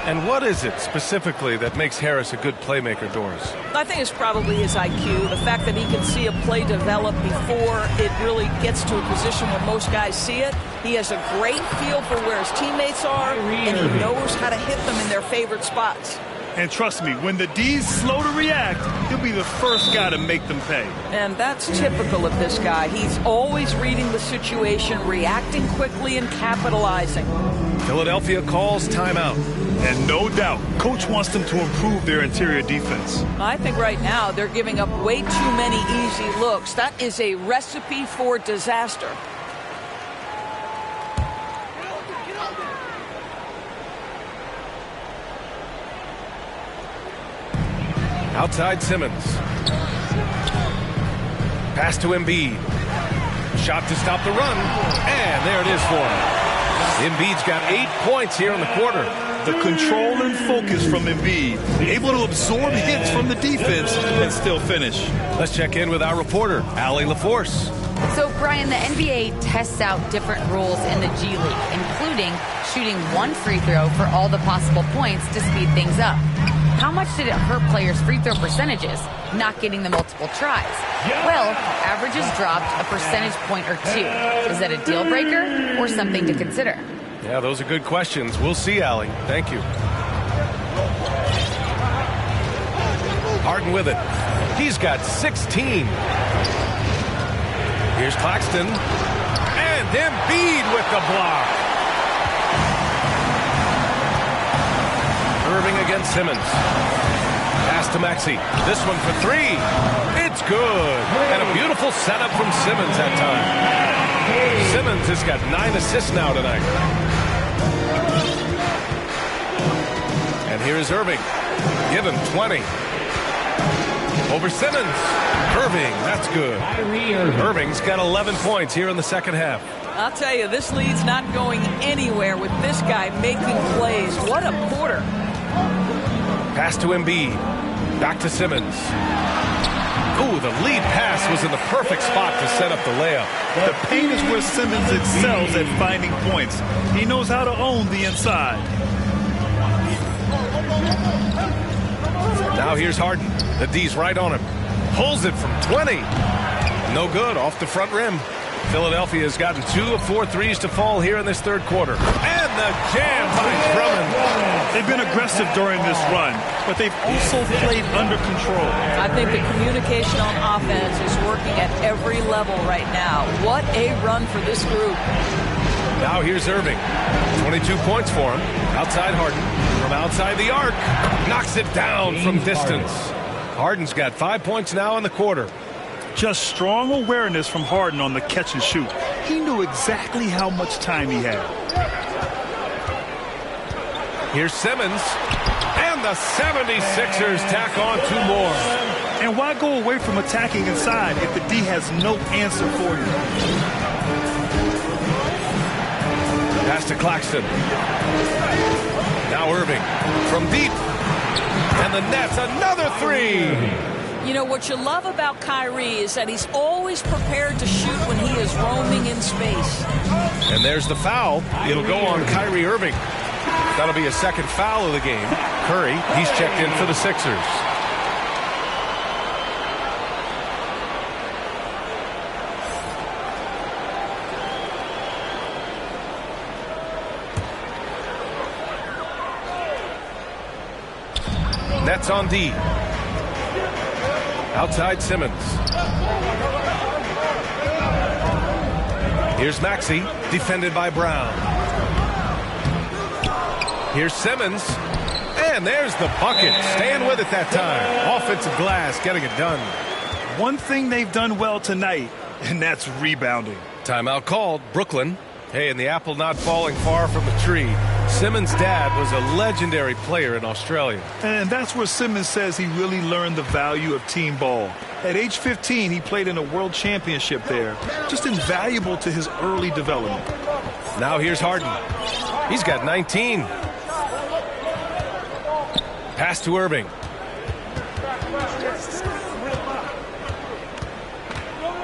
And what is it specifically that makes Harris a good playmaker, Doris? I think it's probably his IQ, the fact that he can see a play develop before it really gets to a position where most guys see it. He has a great feel for where his teammates are, and he knows how to hit them in their favorite spots. And trust me, when the D's slow to react, he'll be the first guy to make them pay. And that's typical of this guy. He's always reading the situation, reacting quickly, and capitalizing. Philadelphia calls timeout. And no doubt, coach wants them to improve their interior defense. I think right now they're giving up way too many easy looks. That is a recipe for disaster. Outside Simmons. Pass to Embiid. Shot to stop the run. And there it is for him. Embiid's got 8 points here in the quarter. The control and focus from Embiid. Able to absorb hits from the defense and still finish. Let's check in with our reporter, Allie LaForce. So, Brian, the NBA tests out different rules in the G League, including shooting 1 free throw for all the possible points to speed things up. How much did it hurt players' free throw percentages, not getting the multiple tries? Well, averages dropped a percentage point or 2. Is that a deal breaker or something to consider? Yeah, those are good questions. We'll see, Allie. Thank you. Harden with it. He's got 16. Here's Claxton. And Embiid with the block. Irving against Simmons. Pass to Maxey. This one for 3. It's good. And a beautiful setup from Simmons that time. Simmons has got 9 assists now tonight. And here is Irving. Give him 20. Over Simmons. Irving, that's good. Irving's got 11 points here in the second half. I'll tell you, this lead's not going anywhere with this guy making plays. What a quarter. Pass to Embiid. Back to Simmons. Ooh, the lead pass was in the perfect spot to set up the layup. The paint is where Simmons excels at finding points. He knows how to own the inside. Now here's Harden. The D's right on him. Pulls it from 20. No good, off the front rim. Philadelphia has gotten 2 of 4 threes to fall here in this third quarter. And the jam by Drummond. They've been aggressive during this run, but they've also played under control. I think the communication on offense is working at every level right now. What a run for this group. Now here's Irving. 22 points for him. Outside Harden. From outside the arc. Knocks it down from distance. Harden's got 5 points now in the quarter. Just strong awareness from Harden on the catch and shoot. He knew exactly how much time he had. Here's Simmons. And the 76ers tack on 2 more. And why go away from attacking inside if the D has no answer for you? Pass to Claxton. Now Irving from deep. And the Nets, another 3. You know, what you love about Kyrie is that he's always prepared to shoot when he is roaming in space. And there's the foul. It'll go on Kyrie Irving. That'll be a second foul of the game. Curry, he's checked in for the Sixers. Nets on D. Outside Simmons. Here's Maxey, defended by Brown. Here's Simmons. And there's the bucket. Staying with it that time. Offensive glass, getting it done. One thing they've done well tonight, and that's rebounding. Timeout called. Brooklyn. Hey, and the apple not falling far from the tree. Simmons' dad was a legendary player in Australia. And that's where Simmons says he really learned the value of team ball. At age 15, he played in a world championship there. Just invaluable to his early development. Now here's Harden. He's got 19. Pass to Irving.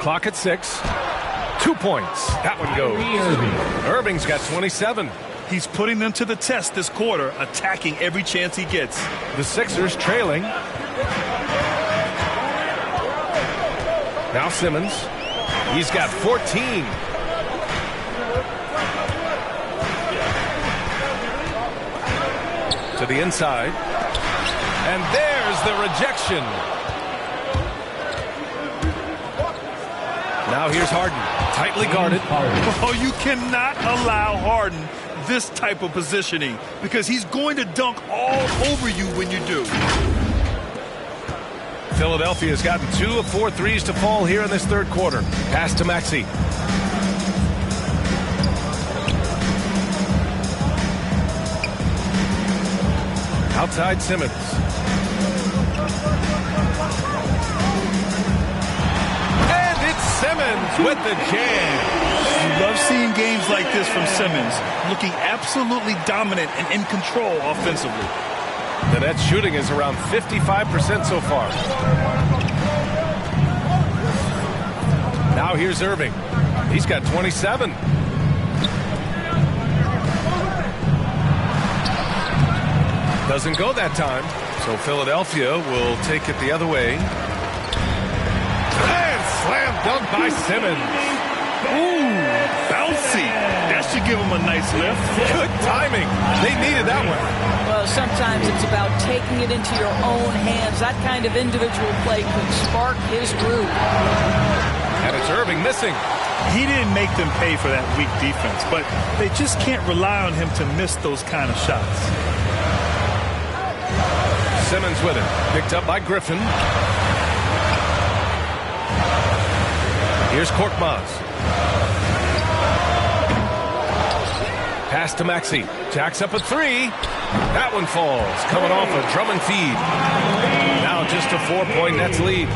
Clock at 6. 2 points. That one goes. Irving's got 27. He's putting them to the test this quarter, attacking every chance he gets. The Sixers trailing. Now Simmons. He's got 14. To the inside. And there's the rejection. Now here's Harden. Tightly guarded. Oh, you cannot allow Harden this type of positioning because he's going to dunk all over you when you do. Philadelphia's gotten 2 of 4 threes to fall here in this third quarter. Pass to Maxey. Outside Simmons. And it's Simmons with the jam. You love seeing games like this from Simmons, looking absolutely dominant and in control offensively. The Nets shooting is around 55% so far. Now here's Irving. He's got 27. Doesn't go that time, so Philadelphia will take it the other way. And slam dunk by Simmons. Ooh, bouncy. That should give him a nice lift. Good timing. They needed that one. Well, sometimes it's about taking it into your own hands. That kind of individual play could spark his groove. And it's Irving missing. He didn't make them pay for that weak defense, but they just can't rely on him to miss those kind of shots. Simmons with it. Picked up by Griffin. Here's Korkmaz. Pass to Maxey. Jacks up a 3. That one falls. Coming off a Drummond feed. Now just a 4-point Nets lead.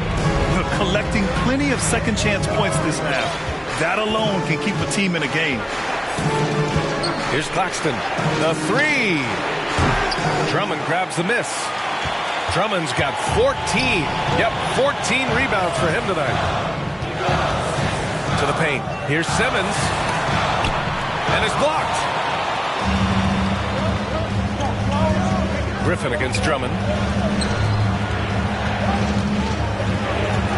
Collecting plenty of second chance points this half. That alone can keep a team in a game. Here's Claxton. The 3. Drummond grabs the miss. Drummond's got 14. Yep, 14 rebounds for him tonight. To the paint. Here's Simmons. And it's blocked. Griffin against Drummond.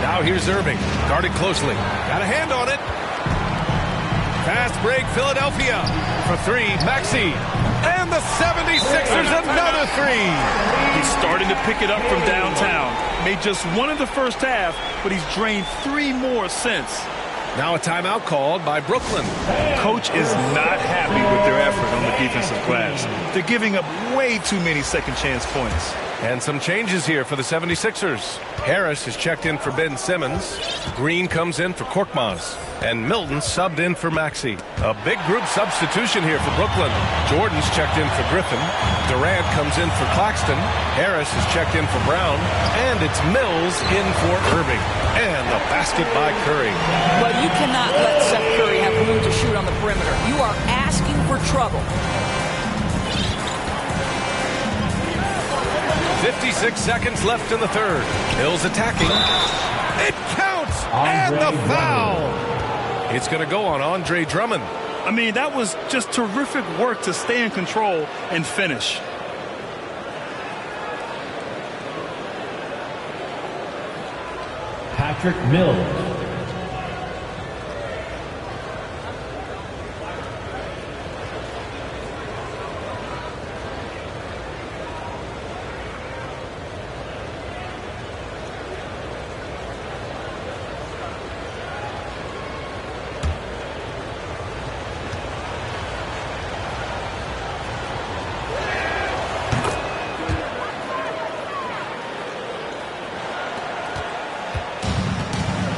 Now here's Irving. Guarded closely. Got a hand on it. Fast break, Philadelphia. For 3, Maxey. And the 76ers, another 3. He's starting to pick it up from downtown. Made just one in the first half, but he's drained 3 more since. Now a timeout called by Brooklyn. Coach is not happy with their effort on the defensive glass. They're giving up way too many second chance points. And some changes here for the 76ers. Harris is checked in for Ben Simmons. Green comes in for Korkmaz. And Milton subbed in for Maxey. A big group substitution here for Brooklyn. Jordan's checked in for Griffin. Durant comes in for Claxton. Harris is checked in for Brown. And it's Mills in for Irving. And the basket by Curry. Well, you cannot let Seth Curry have room to shoot on the perimeter. You are asking for trouble. 56 seconds left in the third. Mills attacking. It counts! And the foul! It's going to go on Andre Drummond. I mean, that was just terrific work to stay in control and finish. Patrick Mills.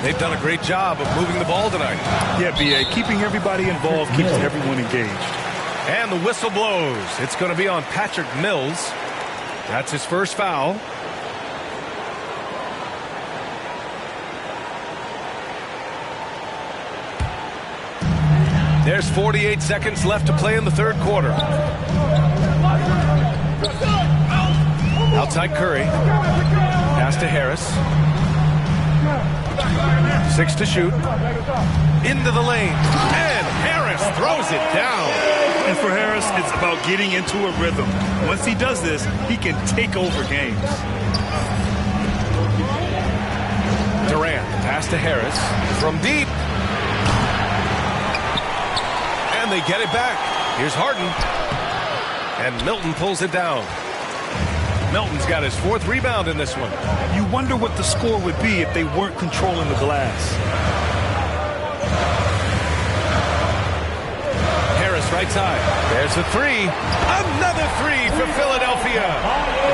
They've done a great job of moving the ball tonight. Yeah, B.A., keeping everybody involved keeps everyone engaged. And the whistle blows. It's going to be on Patrick Mills. That's his first foul. There's 48 seconds left to play in the third quarter. Outside Curry. Pass to Harris. 6 to shoot. Into the lane. And Harris throws it down. And for Harris, it's about getting into a rhythm. Once he does this, he can take over games. Durant, pass to Harris. From deep. And they get it back. Here's Harden. And Milton pulls it down. Milton's got his 4th rebound in this one. You wonder what the score would be if they weren't controlling the glass. Harris right side. There's a 3. Another 3 for Philadelphia.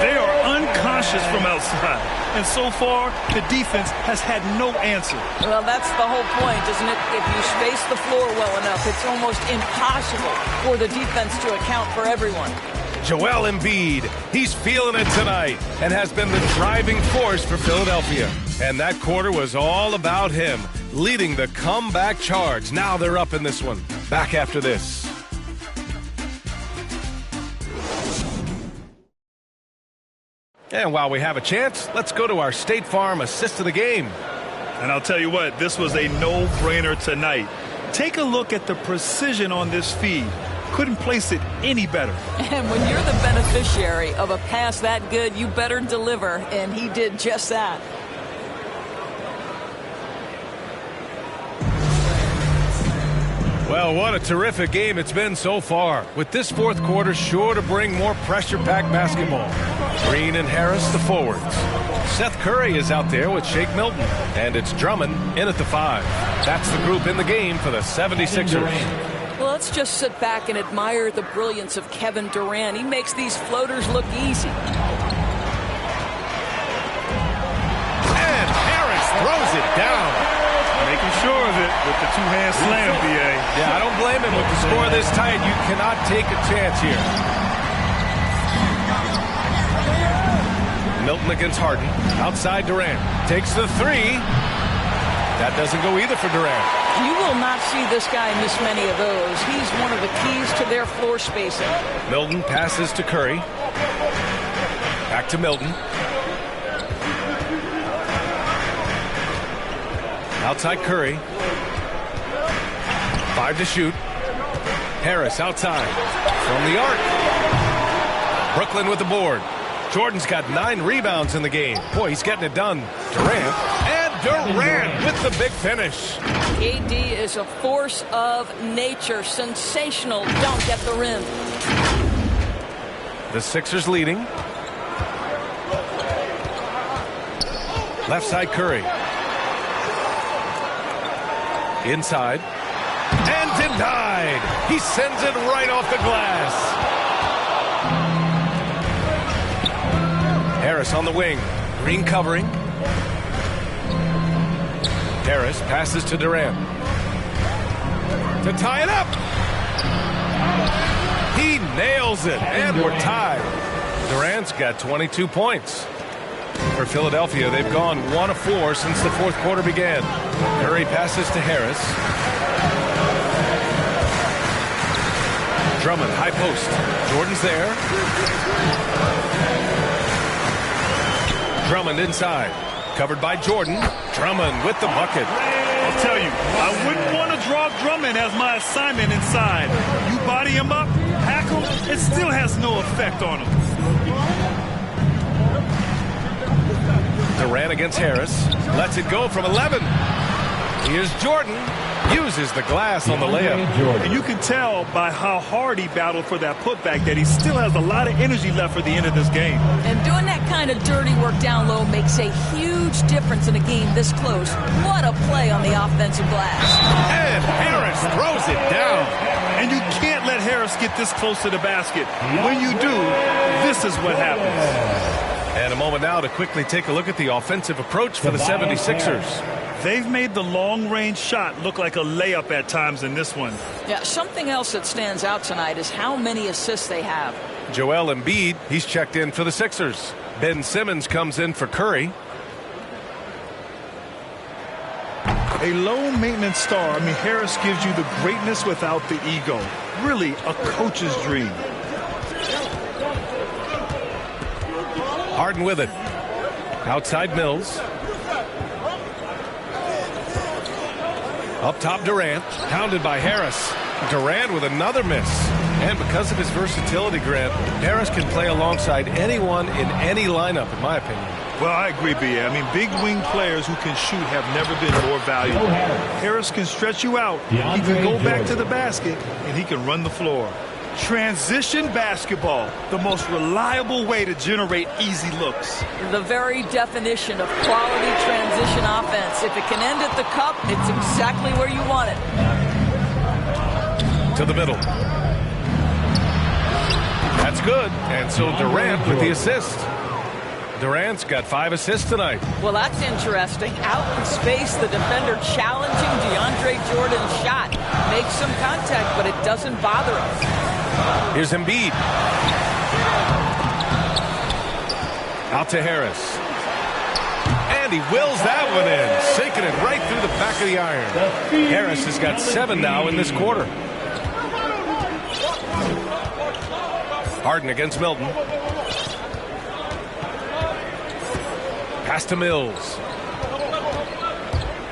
They are unconscious from outside. And so far, the defense has had no answer. Well, that's the whole point, isn't it? If you space the floor well enough, it's almost impossible for the defense to account for everyone. Joel Embiid, he's feeling it tonight and has been the driving force for Philadelphia. And that quarter was all about him, leading the comeback charge. Now they're up in this one. Back after this. And while we have a chance, let's go to our State Farm assist of the game. And I'll tell you what, this was a no-brainer tonight. Take a look at the precision on this feed. Couldn't place it any better. And when you're the beneficiary of a pass that good, you better deliver, and he did just that. Well, what a terrific game it's been so far, with this fourth quarter sure to bring more pressure-packed basketball. Green and Harris, the forwards. Seth Curry is out there with Shake Milton, and it's Drummond in at the 5. That's the group in the game for the 76ers. Well, let's just sit back and admire the brilliance of Kevin Durant. He makes these floaters look easy. And Harris throws it down. Making sure of it with the two-hand slam, B.A. Yeah, I don't blame him. With the score this tight, you cannot take a chance here. Milton against Harden. Outside Durant. Takes the 3. That doesn't go either for Durant. You will not see this guy miss many of those. He's one of the keys to their floor spacing. Milton passes to Curry. Back to Milton. Outside Curry. 5 to shoot. Harris outside. From the arc. Brooklyn with the board. Jordan's got 9 rebounds in the game. Boy, he's getting it done. Durant with the big finish. AD is a force of nature. Sensational dunk at the rim. The Sixers leading. Left side Curry. Inside. And denied. He sends it right off the glass. Harris on the wing. Green covering. Harris passes to Durant. To tie it up. He nails it, and we're tied. Durant's got 22 points. For Philadelphia, they've gone 1 of 4 since the fourth quarter began. Curry passes to Harris. Drummond, high post. Jordan's there. Drummond inside. Covered by Jordan. Drummond with the bucket. I'll tell you, I wouldn't want to draw Drummond as my assignment inside. You body him up, hack him, it still has no effect on him. Durant against Harris. Lets it go from 11. Here's Jordan. Uses the glass on the layup. And you can tell by how hard he battled for that putback that he still has a lot of energy left for the end of this game. And doing that kind of dirty work down low makes a huge difference in a game this close. What a play on the offensive glass. And Harris throws it down. And you can't let Harris get this close to the basket. When you do, this is what happens. And a moment now to quickly take a look at the offensive approach for the 76ers. They've made the long-range shot look like a layup at times in this one. Yeah, something else that stands out tonight is how many assists they have. Joel Embiid, he's checked in for the Sixers. Ben Simmons comes in for Curry. A low-maintenance star. I mean, Harris gives you the greatness without the ego. Really a coach's dream. Harden with it. Outside Mills. Up top Durant. Pounded by Harris. Durant with another miss. And because of his versatility, Grant, Harris can play alongside anyone in any lineup, in my opinion. Well, I agree, B.A. I mean, big wing players who can shoot have never been more valuable. Harris can stretch you out. He can go back to the basket, and he can run the floor. Transition basketball, the most reliable way to generate easy looks. The very definition of quality transition offense. If it can end at the cup, it's exactly where you want it. To the middle. That's good. And so Durant with the assist. Durant's got 5 assists tonight. Well, that's interesting. Out in space, the defender challenging DeAndre Jordan's shot. Makes some contact, but it doesn't bother him. Here's Embiid. Out to Harris. And he wills that one in, sinking it right through the back of the iron. Harris has got 7 now in this quarter. Harden against Milton. Pass to Mills.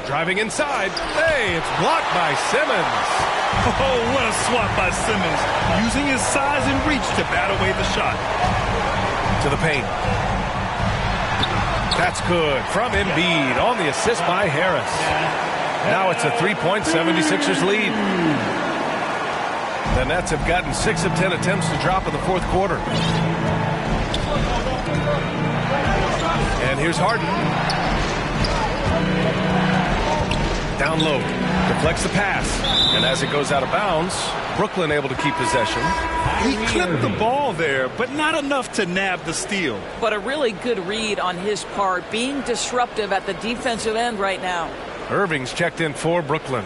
Driving inside. Hey, it's blocked by Simmons. Oh, what a swat by Simmons. Using his size and reach to bat away the shot. To the paint. That's good from Embiid on the assist by Harris. Now it's a 3-point 76ers lead. The Nets have gotten 6 of 10 attempts to drop in the fourth quarter. And here's Harden. Down low. Deflects the pass. And as it goes out of bounds, Brooklyn able to keep possession. He clipped the ball there, but not enough to nab the steal. But a really good read on his part, being disruptive at the defensive end right now. Irving's checked in for Brooklyn.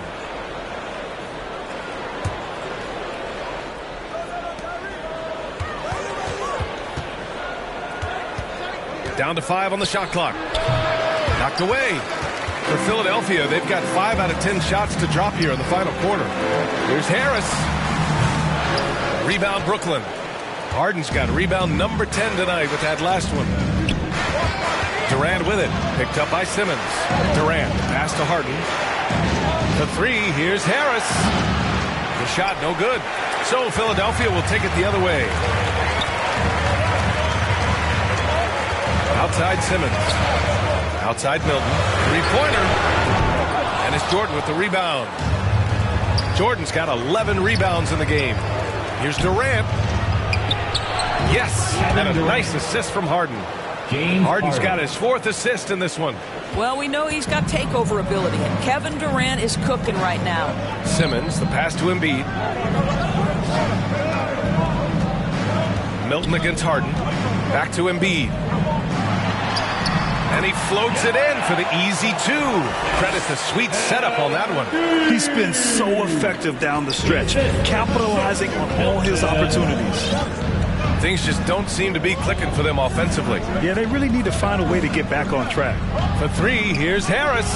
Down to 5 on the shot clock. Knocked away. For Philadelphia, they've got 5 out of 10 shots to drop here in the final quarter. Here's Harris. Rebound Brooklyn. Harden's got rebound number 10 tonight with that last one. Durant with it. Picked up by Simmons. Durant pass to Harden. The 3, here's Harris. The shot no good. So Philadelphia will take it the other way. Outside Simmons. Outside Milton. 3-pointer. And it's Jordan with the rebound. Jordan's got 11 rebounds in the game. Here's Durant. Yes. And a nice assist from Harden. Harden's got his 4th assist in this one. Well, we know he's got takeover ability, and Kevin Durant is cooking right now. Simmons, the pass to Embiid. Milton against Harden. Back to Embiid. And he floats it in for the easy two. Credit the sweet setup on that one. He's been so effective down the stretch, capitalizing on all his opportunities. Things just don't seem to be clicking for them offensively. Yeah, they really need to find a way to get back on track. For three, here's Harris.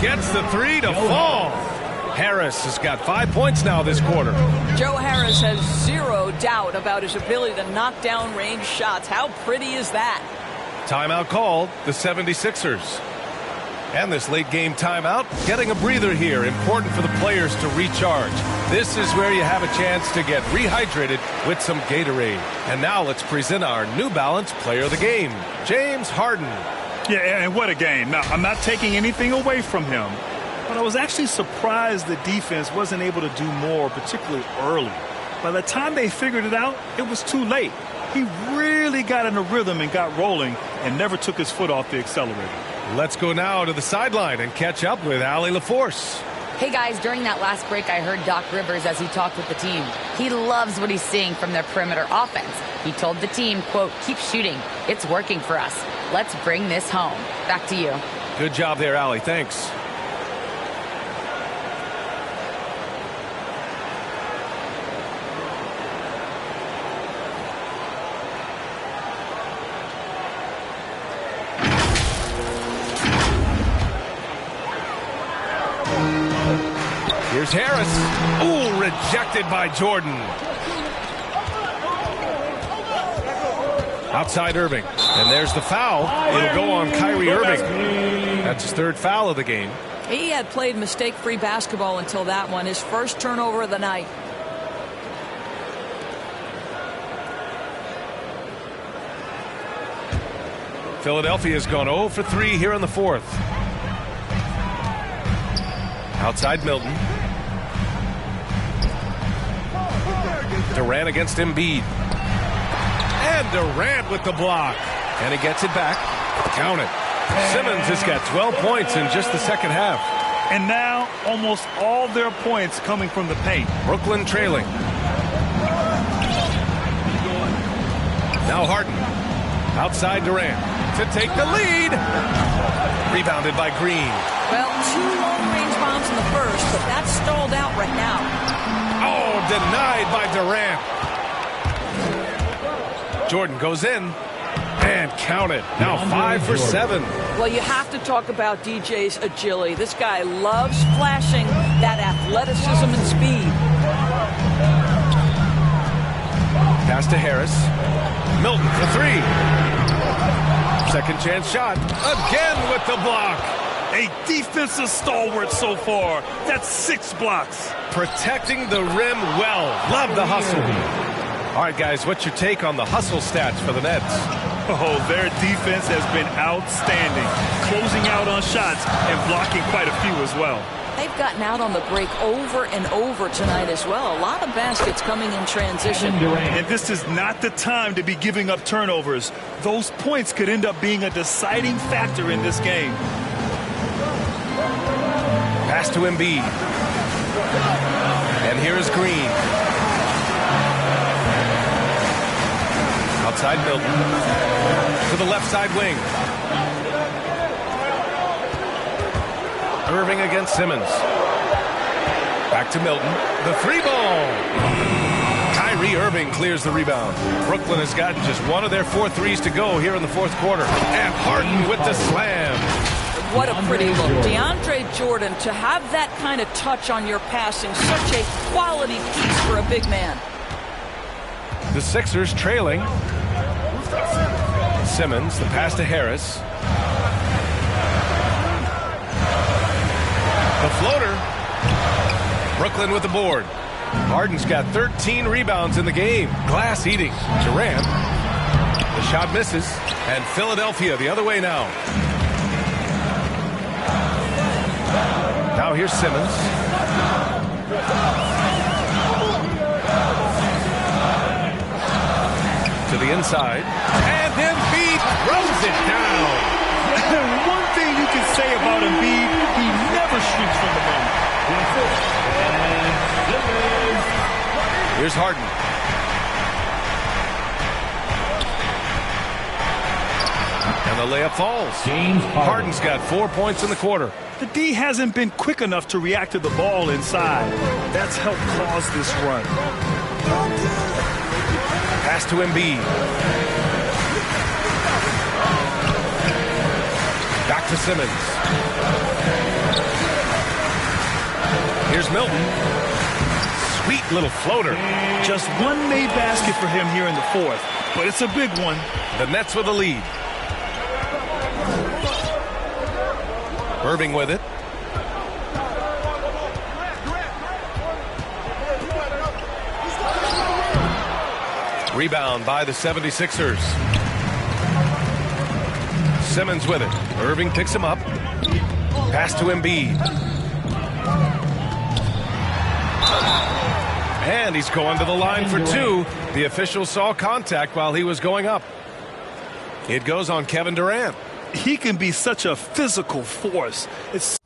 Gets the three to fall. Harris has got 5 points now this quarter. Joe Harris has zero doubt about his ability to knock down range shots. How pretty is that? Timeout called, the 76ers. And this late game timeout, getting a breather here. Important for the players to recharge. This is where you have a chance to get rehydrated with some Gatorade. And now let's present our New Balance player of the game, James Harden. Yeah, and what a game. Now, I'm not taking anything away from him, but I was actually surprised the defense wasn't able to do more, particularly early. By the time they figured it out, it was too late. He really got in a rhythm and got rolling and never took his foot off the accelerator. Let's go now to the sideline and catch up with Allie LaForce. Hey guys, during that last break, I heard Doc Rivers as he talked with the team. He loves what he's seeing from their perimeter offense. He told the team, quote, keep shooting. It's working for us. Let's bring this home. Back to you. Good job there, Allie. Thanks. Here's Harris. Ooh, rejected by Jordan. Outside Irving. And there's the foul. It'll go on Kyrie Irving. That's his third foul of the game. He had played mistake-free basketball until that one. His first turnover of the night. Philadelphia's gone 0 for 3 here in the fourth. Outside Milton. Durant against Embiid. And Durant with the block. And he gets it back. Count it. Simmons has got 12 points in just the second half. And now almost all their points coming from the paint. Brooklyn trailing. Now Harden. Outside Durant to take the lead. Rebounded by Green. Well, 2 long-range bombs in the first, but that's stalled out right now. Oh, denied by Durant. Jordan goes in and counted. Now 5 for 7. Well, you have to talk about DJ's agility. This guy loves flashing that athleticism and speed. Pass to Harris. Milton for 3. Second chance shot. Again with the block. A defensive stalwart so far. That's 6 blocks. Protecting the rim well. Love the hustle. All right, guys, what's your take on the hustle stats for the Nets? Oh, their defense has been outstanding. Closing out on shots and blocking quite a few as well. They've gotten out on the break over and over tonight as well. A lot of baskets coming in transition. And this is not the time to be giving up turnovers. Those points could end up being a deciding factor in this game. Pass to Embiid. And here's Green. Outside Milton. To the left side wing. Irving against Simmons. Back to Milton. The 3 ball. Kyrie Irving clears the rebound. Brooklyn has gotten just one of their 4 threes to go here in the fourth quarter. And Harden with the slam. What a pretty look. DeAndre Jordan, to have that kind of touch on your passing, such a quality piece for a big man. The Sixers trailing. Simmons, the pass to Harris. The floater. Brooklyn with the board. Harden's got 13 rebounds in the game. Glass eating. Durant. The shot misses. And Philadelphia the other way now. Now here's Simmons. To the inside. And Embiid throws it down. One thing you can say about Embiid, he never shrinks from the moment. Here's Harden. And the the layup falls. James Harden. Harden's got 4 points in the quarter. The D hasn't been quick enough to react to the ball inside. That's helped cause this run. Pass to Embiid. Back to Simmons. Here's Milton. Sweet little floater. Just one made basket for him here in the fourth, but it's a big one. The Nets with the lead. Irving with it. Rebound by the 76ers. Simmons with it. Irving picks him up. Pass to Embiid. And he's going to the line for two. The official saw contact while he was going up. It goes on Kevin Durant. He can be such a physical force. It's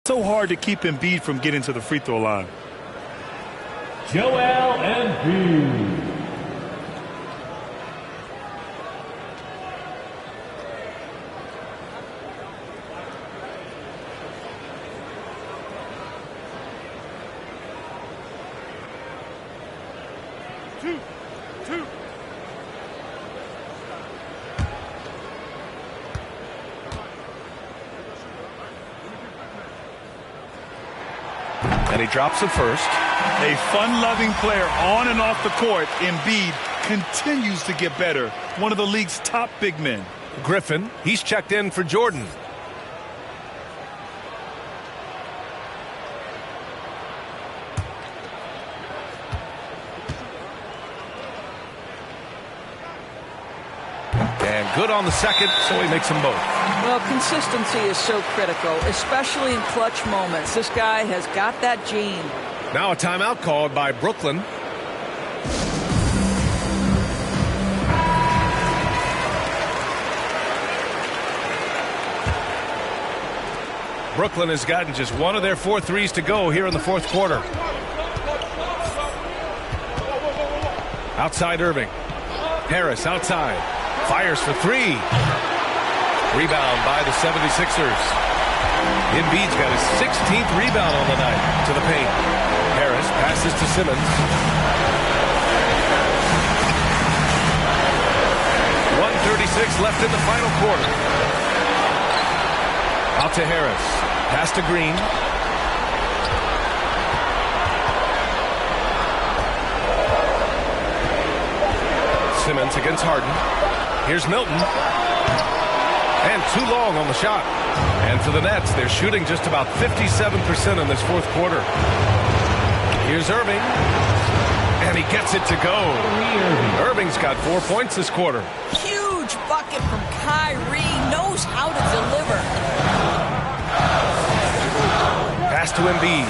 So hard to keep Embiid from getting to the free throw line. Joel Embiid. And he drops it first. A fun-loving player on and off the court, Embiid continues to get better. One of the league's top big men. Griffin, he's checked in for Jordan. And good on the second, so he makes them both. Well, consistency is so critical, especially in clutch moments. This guy has got that gene. Now a timeout called by Brooklyn. Brooklyn has gotten just one of their 4 threes to go here in the fourth quarter. Outside Irving. Harris outside. Fires for 3. Rebound by the 76ers. Embiid's got his 16th rebound on the night to the paint. Harris passes to Simmons. 1:36 left in the final quarter. Out to Harris. Pass to Green. Simmons against Harden. Here's Milton. And too long on the shot. And for the Nets, they're shooting just about 57% in this fourth quarter. Here's Irving. And he gets it to go. Irving's got 4 points this quarter. Huge bucket from Kyrie. Knows how to deliver. Pass to Embiid.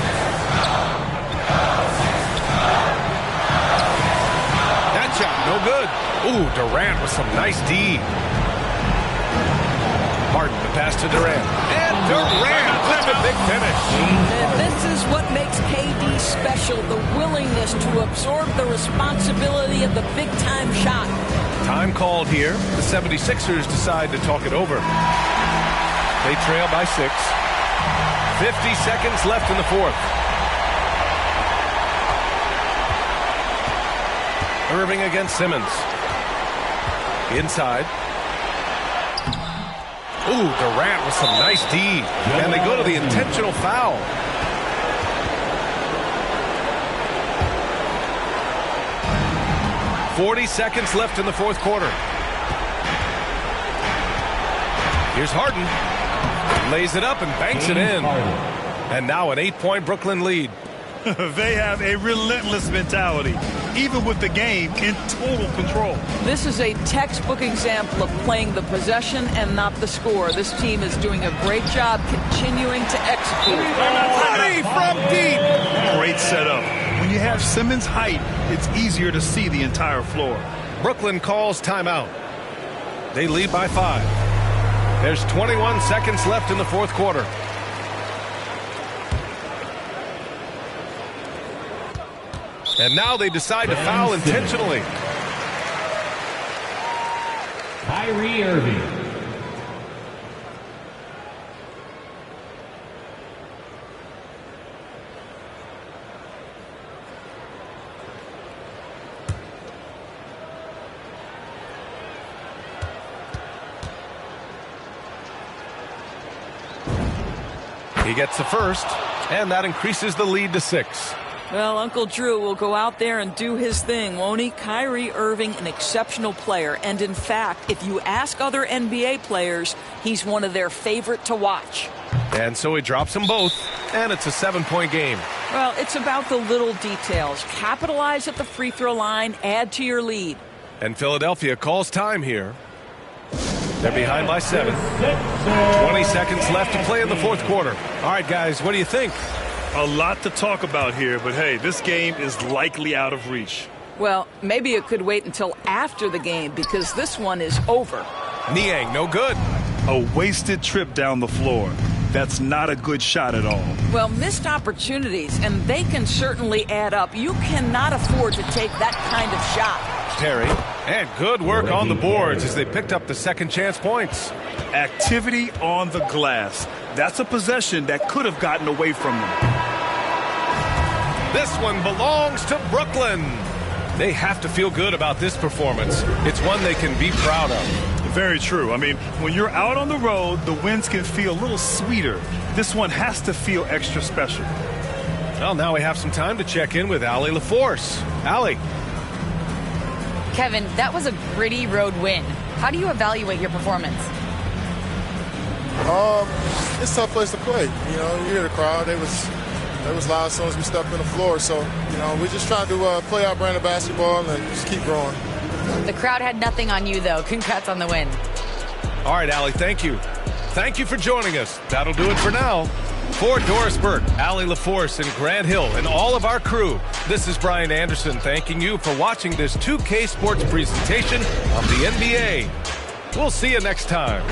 That shot, no good. Ooh, Durant with some nice D. Harden, the pass to Durant. And Durant with a big finish. And this is what makes KD special, the willingness to absorb the responsibility of the big-time shot. Time called here. The 76ers decide to talk it over. They trail by 6. 50 seconds left in the fourth. Irving against Simmons. Inside. Ooh, Durant with some nice D. And they go to the intentional foul. .40 seconds left in the fourth quarter. Here's Harden. Lays it up and banks it in. And now an 8-point Brooklyn lead. They have a relentless mentality, even with the game in total control. This is a textbook example of playing the possession and not the score. This team is doing a great job continuing to execute. Money from deep. Great setup. When you have Simmons' height, it's easier to see the entire floor. Brooklyn calls timeout. They lead by 5. There's 21 seconds left in the fourth quarter. And now they decide to foul intentionally. Kyrie Irving. He gets the first, and that increases the lead to 6. Well, Uncle Drew will go out there and do his thing, won't he? Kyrie Irving, an exceptional player. And in fact, if you ask other NBA players, he's one of their favorite to watch. And so he drops them both, and it's a 7-point game. Well, it's about the little details. Capitalize at the free throw line, add to your lead. And Philadelphia calls time here. They're behind by 7. 20 seconds left to play in the fourth quarter. All right, guys, what do you think? A lot to talk about here, but hey, this game is likely out of reach. Well, maybe it could wait until after the game because this one is over. Niang, no good. A wasted trip down the floor. That's not a good shot at all. Well, missed opportunities, and they can certainly add up. You cannot afford to take that kind of shot. Terry, and good work on the boards as they picked up the second chance points. Activity on the glass. That's a possession that could have gotten away from them. This one belongs to Brooklyn. They have to feel good about this performance. It's one they can be proud of. Very true. I mean, when you're out on the road, the wins can feel a little sweeter. This one has to feel extra special. Well, now we have some time to check in with Allie LaForce. Allie. Kevin, that was a gritty road win. How do you evaluate your performance? It's a tough place to play. You know, you hear the crowd. They was loud as soon as we stepped on the floor. So, you know, we just trying to play our brand of basketball and just keep growing. The crowd had nothing on you, though. Congrats on the win. All right, Allie, thank you. Thank you for joining us. That'll do it for now. For Doris Burke, Allie LaForce, and Grant Hill, and all of our crew, this is Brian Anderson thanking you for watching this 2K Sports presentation of the NBA. We'll see you next time.